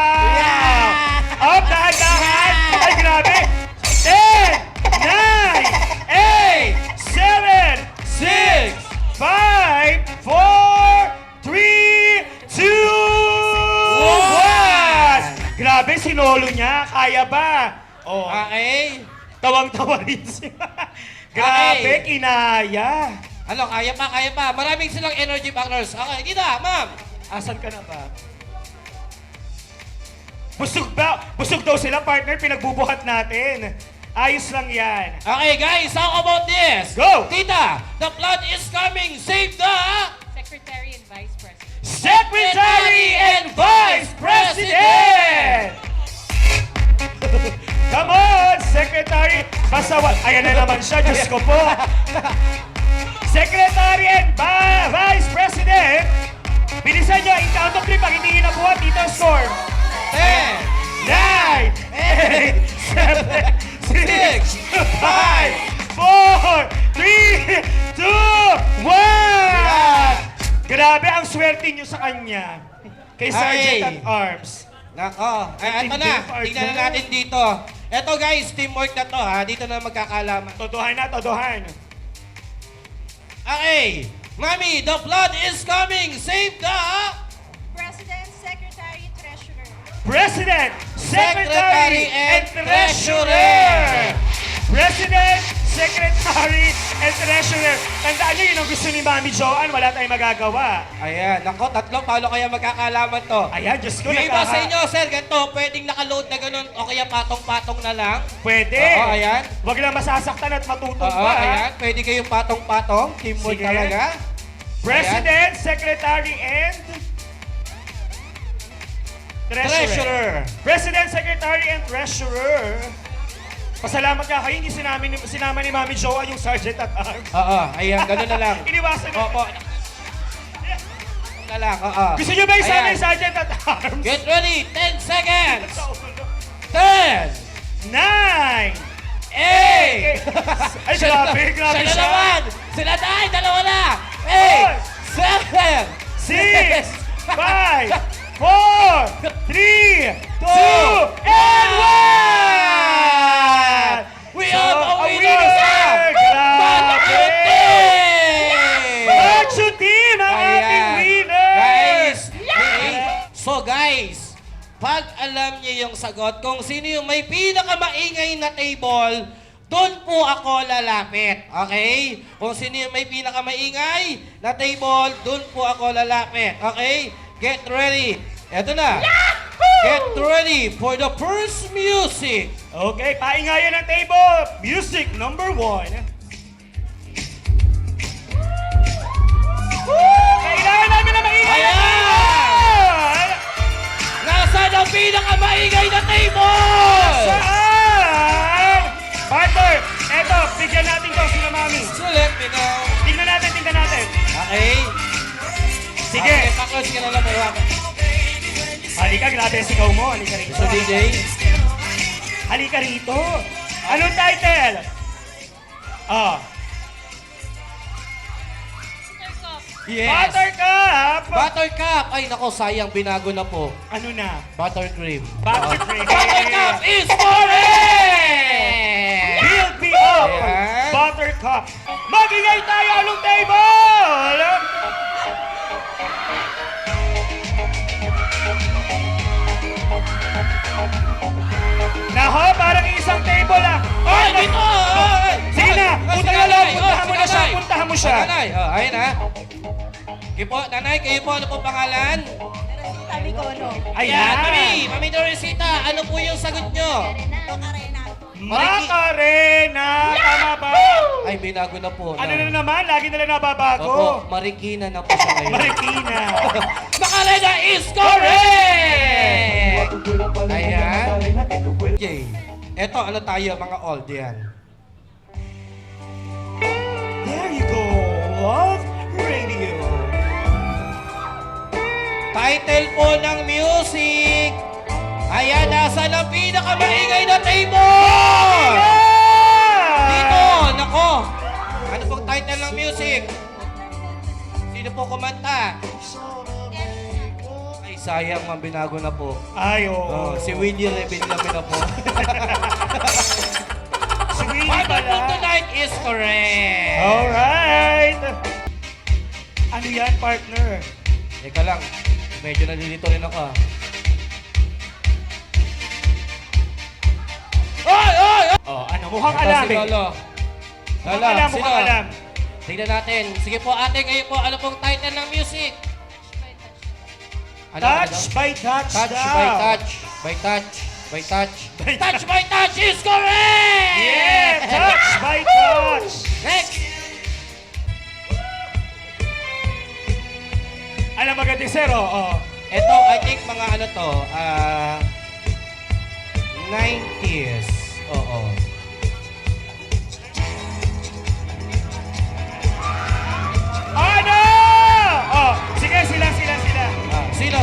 Up, dahan-dahan! Ay, grabe! 10, 9, 4, 3, 2, 1! Grabe, sinolo niya. Kaya ba? Oh, Okay. tawang-tawa rin siya. Grabe, Okay. kinaya. Ano, kaya pa. Maraming silang energy factors. Okay, Tita, ma'am. Asan ka na ba? Busog ba? Busog daw sila, partner. Pinagbubuhat natin. Ayos lang yan. Okay, guys, how about this? Go! Tita, the flood is coming. Save the Secretary and Vice President. Secretary and Vice President! Come on, Secretary! Ayan na naman siya, Diyos ko po. Secretary and Vice President! Bilisan nyo, in count of 3 pag hindi nabuhat, dito ang score. 10, 9, 8, 7, 6, 5, 4, 3, 2, 1! Grabe ang swerte nyo sa kanya. Kay Sergeant at Arms. Nako, eto na. Tingnan na natin dito. Eto guys, teamwork na to ha. Dito na magkakalaman. Todohan na, todohan. Okay, Mami, the flood is coming. Save the President, Secretary, Treasurer. President, Secretary, and Treasurer! President, Secretary, and Treasurer. Tandaan nyo, yun ang gusto ni Mami Joanne. Wala tayong magagawa. Ayan, nako, tatlo. Paano kaya magkakalaman to? Ayan, Diyos ko, Yung iba sa inyo, sir, ganito, pwedeng nakaload na ganun o kaya patong-patong na lang. Pwede. Oo, ayan. Huwag lang masasaktan at matutong Oo, pa. ayan. Pwede kayong patong-patong. Teamwork Sige. talaga. President, Secretary, and Treasurer. President, Secretary, and Treasurer. Pasalamat ka kayo, hindi sinama ni Mami Joa yung Sergeant at Arms. Oo, ayan, ganun na lang. Iniwasan na. Opo. Na lang, oo. Gusto nyo ba isama Ayan. yung Sergeant at Arms? Get ready, 10 seconds. 10, 9! 8, Ay, grabe, grabe Sila siya. naman! Sila tayo, dalawa na! 8, 7, 6, 5, 4, 3, 2, and 1! We have a winner! Grabe! Macho Team, ang ating winner! Guys, so guys, pag alam niyo yung sagot, kung sino yung may pinakamaingay na table, doon po ako lalapit. Okay? Kung sino yung may pinakamaingay na table, doon po ako lalapit. Okay? Get ready. Eto na. Get ready for the first music. Okay, paingayan ng table. Music number 1. Kailangan namin na maingay na table! Nasaan ang pinakamaingay na table? Saan? Partner, eto, bigyan natin to sila Mami. So let me know. Tingnan natin. Okay? Sige. Okay, paklos ka na lang mga. Halika, grabe ang sigaw mo. Halika rito. So DJ? Halika rito. Anong title? Yes. Buttercup! Buttercup! Ay, nako, sayang, binago na po. Ano na? Buttercream. Buttercream. Buttercup is correct! Build me up! Ayan. Buttercup. Magingay tayo anong table! Naho, parang isang table ah. Ay, dito! Sige na, punta ka lang, puntahan mo na siya, puntahan mo siya. Nanay, ayun ha. Kayo po, nanay, kayo po, ano po pangalan? Sabi ko, no. Ayan. Mami Dorisita, ano po yung sagot nyo? Macarena! Tama ba? Ay, binago na po. Ano na naman? Lagi nila nababago. Opo, Marikina na po siya ngayon. Marikina. Macarena is correct! Ayan. Okay. Eto, ano tayo, mga old yan? There you go. Love Radio. Title po ng music. Ayan, nasa ang pinakamaingay na table! Dito, nako. Ano pong title ng music? Sino po kumanta? Ay, sayang, ma'am, binago na po. Ay, oo. Si Willie Revillame na po. Si Willie What pala. tonight is correct. Alright. Ano yan, partner? Teka lang, medyo nalilito rin ako. Oy! Oy! Oh, ano? Mukhang Ito alam si eh. Lolo. Mukhang alam, sino? mukhang alam. Tignan natin. Sige po ate, ngayon po, ano pong title ng music? Ano, Touch by touch Touch daw. by touch. By touch. By touch. Touch by touch is correct! Yeah! Touch by touch! Next! Alam mo agad sir, oh. Ito, I think mga ano to, 90s. Oo. Ano? Oh, sige, sila.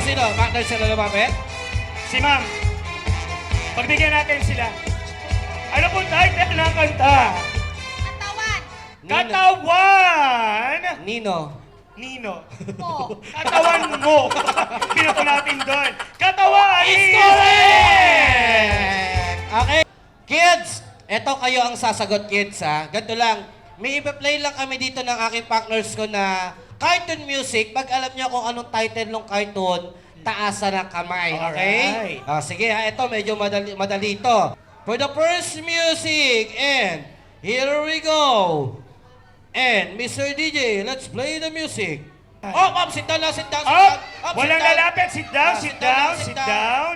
Sino? Partner sila lumapit? Si ma'am. Pagbigyan natin sila. Ano po title ng kanta? Katawan! Nino. Nino. Katawan mo. Pinato natin doon. Katawan Is correct! Okay. Kids, eto kayo ang sasagot, kids, ha? Ganito lang. May ipa-play lang kami dito ng aking partners ko na cartoon music. Pag alam niyo kung anong title ng cartoon, taasan ng kamay, okay? Alright. Sige, ha? Ito, medyo madali ito. For the first music, and here we go. And Mr. DJ, let's play the music. Oh, ma'am, sit down na, sit down. Up! Up, Walang sit down. lalapit. Sit down, Ah, sit down, sit down.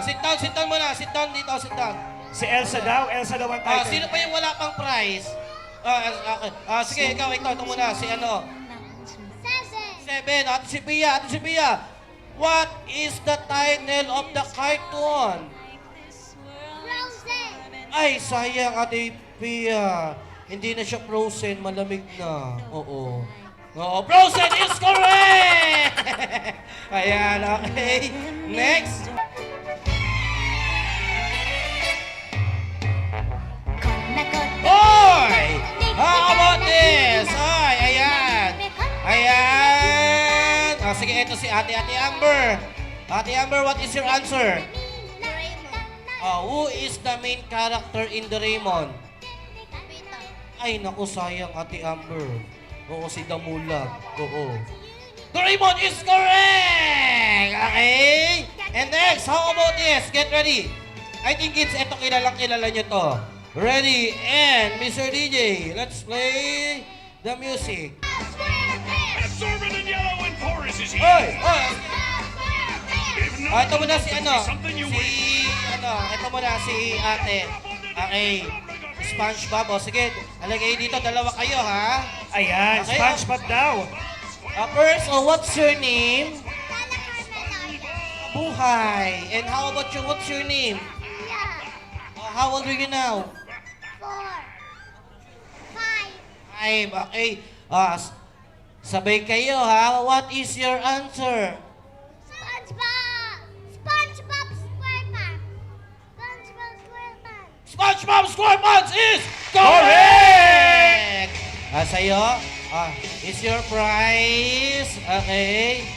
Sit down muna. Sit down dito, sit down. Si Elsa daw. Elsa daw ang title. Sino pa yung wala pang prize? Okay. Sige, ikaw muna. Si ano? Seven. Ate si Pia. What is the title of the cartoon? Ay, sayang, Ate Pia. Hindi na siya frozen, malamig na. Oo, frozen is correct! Ayan, okay. Next. Oy! How about this? Oy, ayan. Sige, ito si Ate Amber. Ate Amber, what is your answer? Who is the main character in Doraemon? Ay, naku, sayang, Ate Amber. Oo, si Damulag. Oo. Doraemon is correct! Okay? And next, how about this? Get ready. I think kids, eto kilala nyo to. Ready, and Mr. DJ, let's play the music. Absorbent in yellow and porous is he. Oy! Ito muna si Ate. Okay. SpongeBob. O sige, alagay dito, dalawa kayo, ha? Ayan, Okay, SpongeBob daw. First, what's your name? Buhay. And how about you? What's your name? How old are you now? 5. Okay. Sabay kayo, ha? What is your answer? SpongeBob SquarePants is correct! Sa'yo, is your prize. Okay.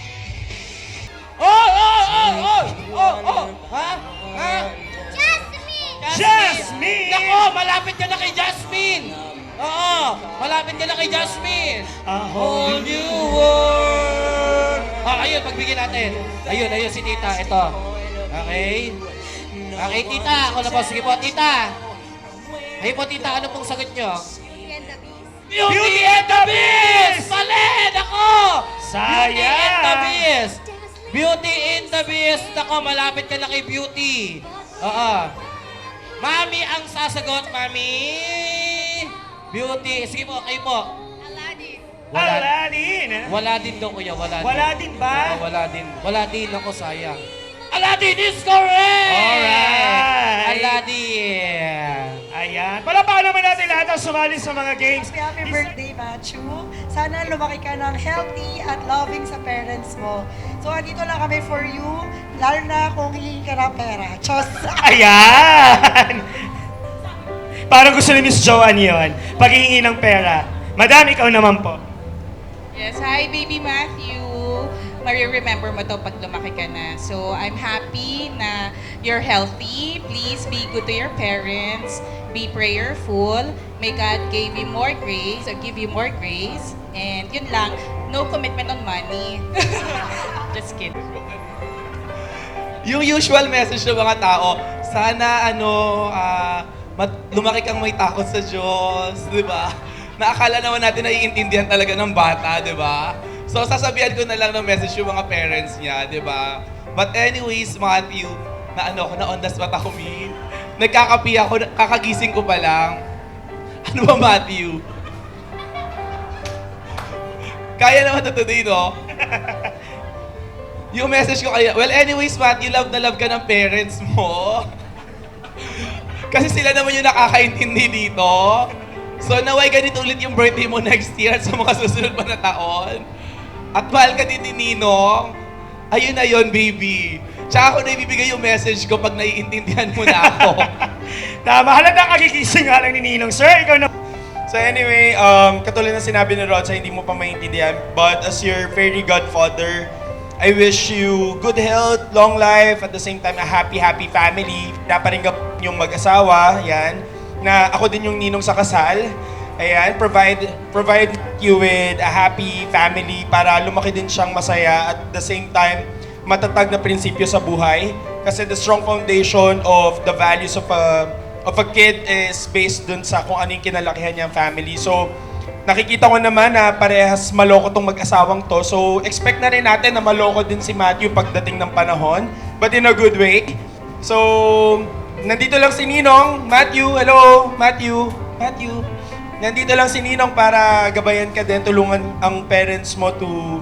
Jasmine! Nako, malapit ka na kay Jasmine! Oo, malapit ka na kay Jasmine! A Whole new world! Ayun, pagbigyan natin. Ayun, si tita. Ito. Okay. Okay, tita. Ako na po. Sige po, tita. Ayun po, tita. Ano pong sagot nyo? Beauty and the Beast! Mali! Nako! Sayang! Beauty and the Beast! Beauty and the Beast! Nako, malapit ka na kay Beauty. Oo. Mami ang sasagot, Mami. Beauty. Sige po, kayo po. Aladdin! Wala din daw, kuya. Wala din. Wala din ba? Wala din ako, sayang. Aladdin is correct! Alright! Aladdin! Ayan. Palapakan naman natin lahat ang sumali sa mga games. Happy birthday, Matthew. Sana lumaki ka ng healthy at loving sa parents mo. So, andito lang kami for you, lalo na kung hihingi ka ng pera. Diyos! Ayan! Parang gusto ni Miss Joanne yun. Paghihingi ng pera. Madam, ikaw naman po. Yes, hi baby Matthew. Remember mo to pag lumaki ka na. So, I'm happy na you're healthy. Please be good to your parents. Be prayerful. May God give you more grace. And yun lang. no commitment on money. Just kidding. Yung usual message ng mga tao, sana lumaki kang may takot sa Diyos, di ba? Naakala naman natin naiintindihan talaga ng bata, di ba? So sasabihan ko na lang ng message yung mga parents niya, di ba? But anyways, Matthew, na on the spot ako, nagkakapi ako, kakagising ko pa lang. Ano ba, Matthew? Kaya naman to today, no? Yung message ko kaya, well, anyways, Matthew, love na love ka ng parents mo. Kasi sila naman yung nakakaintindi dito. So, naway ganito ulit yung birthday mo next year at sa mga susunod pa na taon. At mahal ka din ni Ninong. Ayun na yun, baby. Tsaka ako na ibibigay yung message ko pag naiintindihan mo na ako. Tama, halatang kagigising nga lang ni Ninong. Sir, ikaw na... So anyway, katulad ng sinabi ni Rodsa, hindi mo pa maintindihan. But as your fairy godfather, I wish you good health, long life, at the same time, a happy family. Naparinggap yung mag-asawa, yan. Na ako din yung ninong sa kasal. Ayan, provide you with a happy family para lumaki din siyang masaya at the same time, matatag na prinsipyo sa buhay. Kasi the strong foundation of the values of a kid is based dun sa kung ano yung kinalakihan niyang family. So, nakikita ko naman na parehas maloko tong mag-asawang to. So, expect na rin natin na maloko din si Matthew pagdating ng panahon, but in a good way. So, nandito lang si Ninong. Matthew, hello, Matthew. Nandito lang si Ninong para gabayan ka din, tulungan ang parents mo to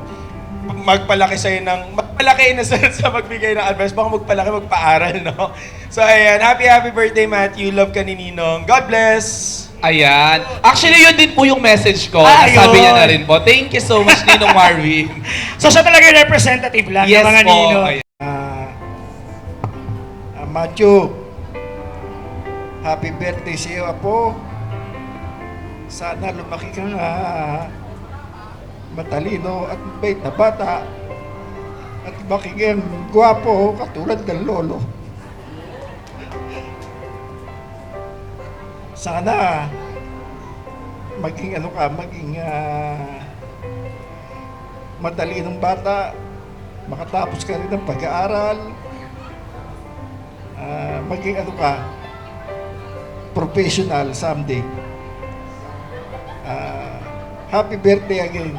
magpalaki sa'yo magpalaki na sa magbigay ng advice. Baka magpaaral, no? So, ayan. Happy birthday, Matthew. Love ka ni Ninong. God bless! Ayan. Actually, yun din po yung message ko. Ayun. Sabi niya na rin po. Thank you so much, Ninong Marvin. So siya talaga yung representative lang Yes ng mga po. Ninong. Ayan. Matthew, happy birthday sa iyo, Apo. Sana lumaki ka na matalino at mabait na bata at makingin gwapo katulad ng lolo. Sana maging matalinong bata, makatapos ka rin ng pag-aaral, maging professional someday. Happy birthday again.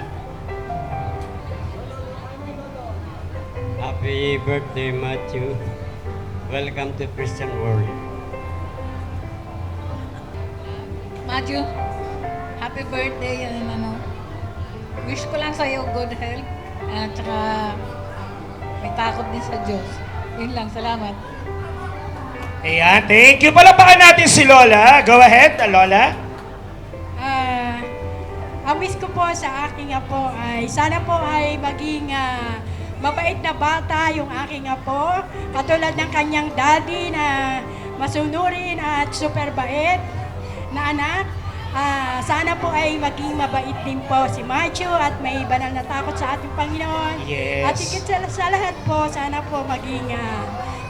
Happy birthday, Matthew. Welcome to Christian world. Matthew, happy birthday. Wish ko lang sa'yo good health. At saka may takot din sa Diyos. Yun lang, salamat. Ayan, thank you. Palapakan natin si Lola. Go ahead, Lola. Ang wish ko po sa aking apo ay sana po ay maging mabait na bata yung aking apo. Katulad ng kanyang daddy na masunurin at super bait na anak. Sana po ay maging mabait din po si Matthew at may banal na takot sa ating Panginoon. Yes. At higit sa lahat po, sana po maging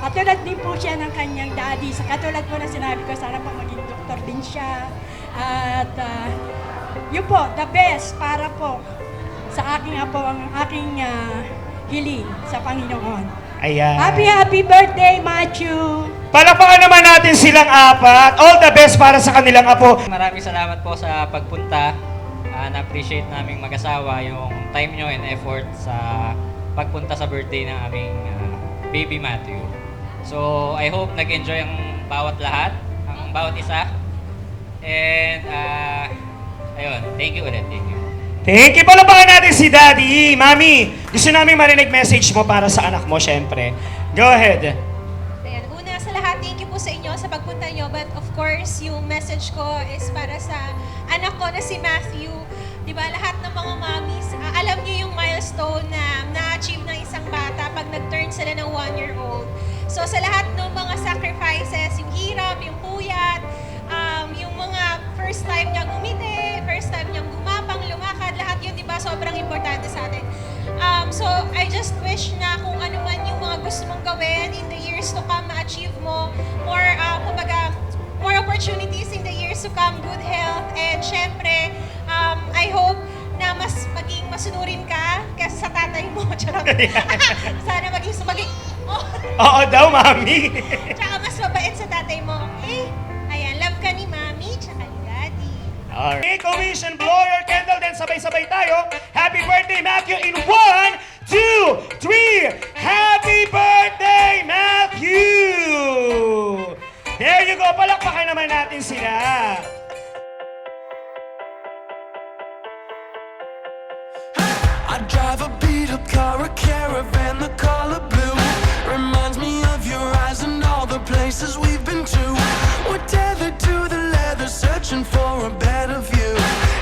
katulad din po siya ng kanyang daddy. Sa katulad po na sinabi ko, sana po maging doktor din siya. At yun po, the best para po sa aking apo, ang aking hiling sa Panginoon. Ayan. Happy birthday, Matthew! Palapakan naman natin silang apat. All the best para sa kanilang apo. Maraming salamat po sa pagpunta. Na-appreciate naming mag-asawa yung time nyo and effort sa pagpunta sa birthday ng aming baby Matthew. So, I hope nag-enjoy ang bawat isa. And, ayun, thank you ulit, thank you. Thank you. Palapakan natin si Daddy. Mami, gusto namin marinig message mo para sa anak mo, syempre. Go ahead. Ayan, una sa lahat, thank you po sa inyo sa pagpunta nyo. But of course, yung message ko is para sa anak ko na si Matthew. Di ba, lahat ng mga mommies, alam niyo yung milestone na na-achieve ng isang bata pag nag-turn sila ng 1-year-old. So sa lahat ng mga sacrifices, yung hirap, yung puyat, yung mga first time niyang umiti, first time niyang gumapang, lumakad, lahat yun, di ba, sobrang importante sa atin. So, I just wish na kung ano man yung mga gusto mong gawin in the years to come, ma-achieve mo more, more opportunities in the years to come, good health, and syempre, I hope na mas maging masunurin ka kaysa sa tatay mo. Charot. Sana maging oh. Oo daw, Mami. Tsaka mas mabait sa tatay mo. Okay? Ayan, love ka ni Mami, tsaka ni Daddy. Alright. Wish and blow your candle, then sabay-sabay tayo. Happy birthday, Matthew, in 1, 2, 3. Happy birthday, Matthew! There you go. Palakpakan naman natin sila. I drive a beat-up car, a caravan, the color blue. Reminds me of your eyes and all the places we've been to. We're tethered to the leather, searching for a better view.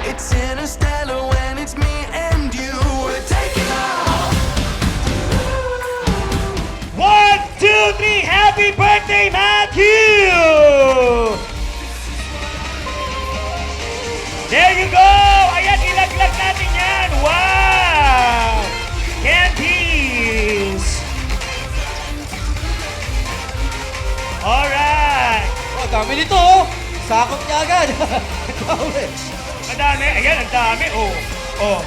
It's interstellar when it's me and you. We're taking off. 1, 2, 3. Happy birthday, Matthew! There you go! Ayan, ilaglag natin yan! Wow! Candies! Alright! Oh, dami nito oh! Sakot niya agad! Dami! Madami. Ayan, ang dami. Oh. Oh.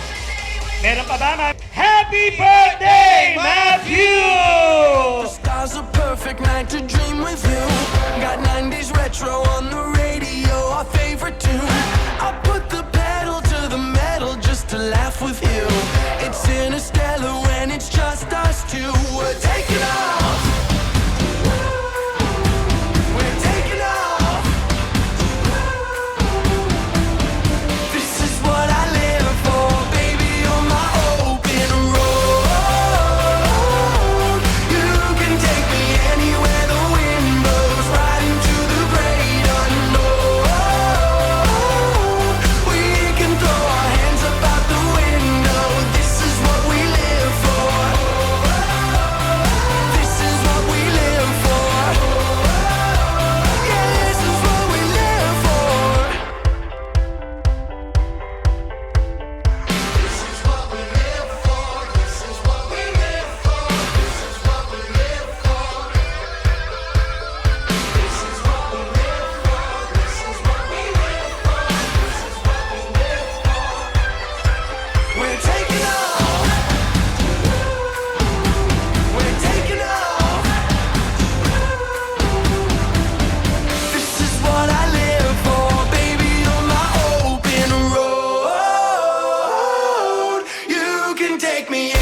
Meron pa ba, Matthew? Happy birthday, Matthew! The stars are perfect night to dream with you. Got 90s retro on the radio, our favorite tune. I put the pedal to the metal just to laugh with you. It's interstellar when it's just us two. We're taking off. We're taking off. This is what I live for, baby, on my open road. You can take me anywhere the wind blows, right into the great unknown. We can throw our hands up out the window. This is what we live for. This is what we live for. Yeah, this is what we live for. This is what we live for. This is what we live for. This is what we live for. This is what we live for. This is what we live for. This is what we live for. We're taking off. We're taking off. This is what I live for, baby, on my open road. You can take me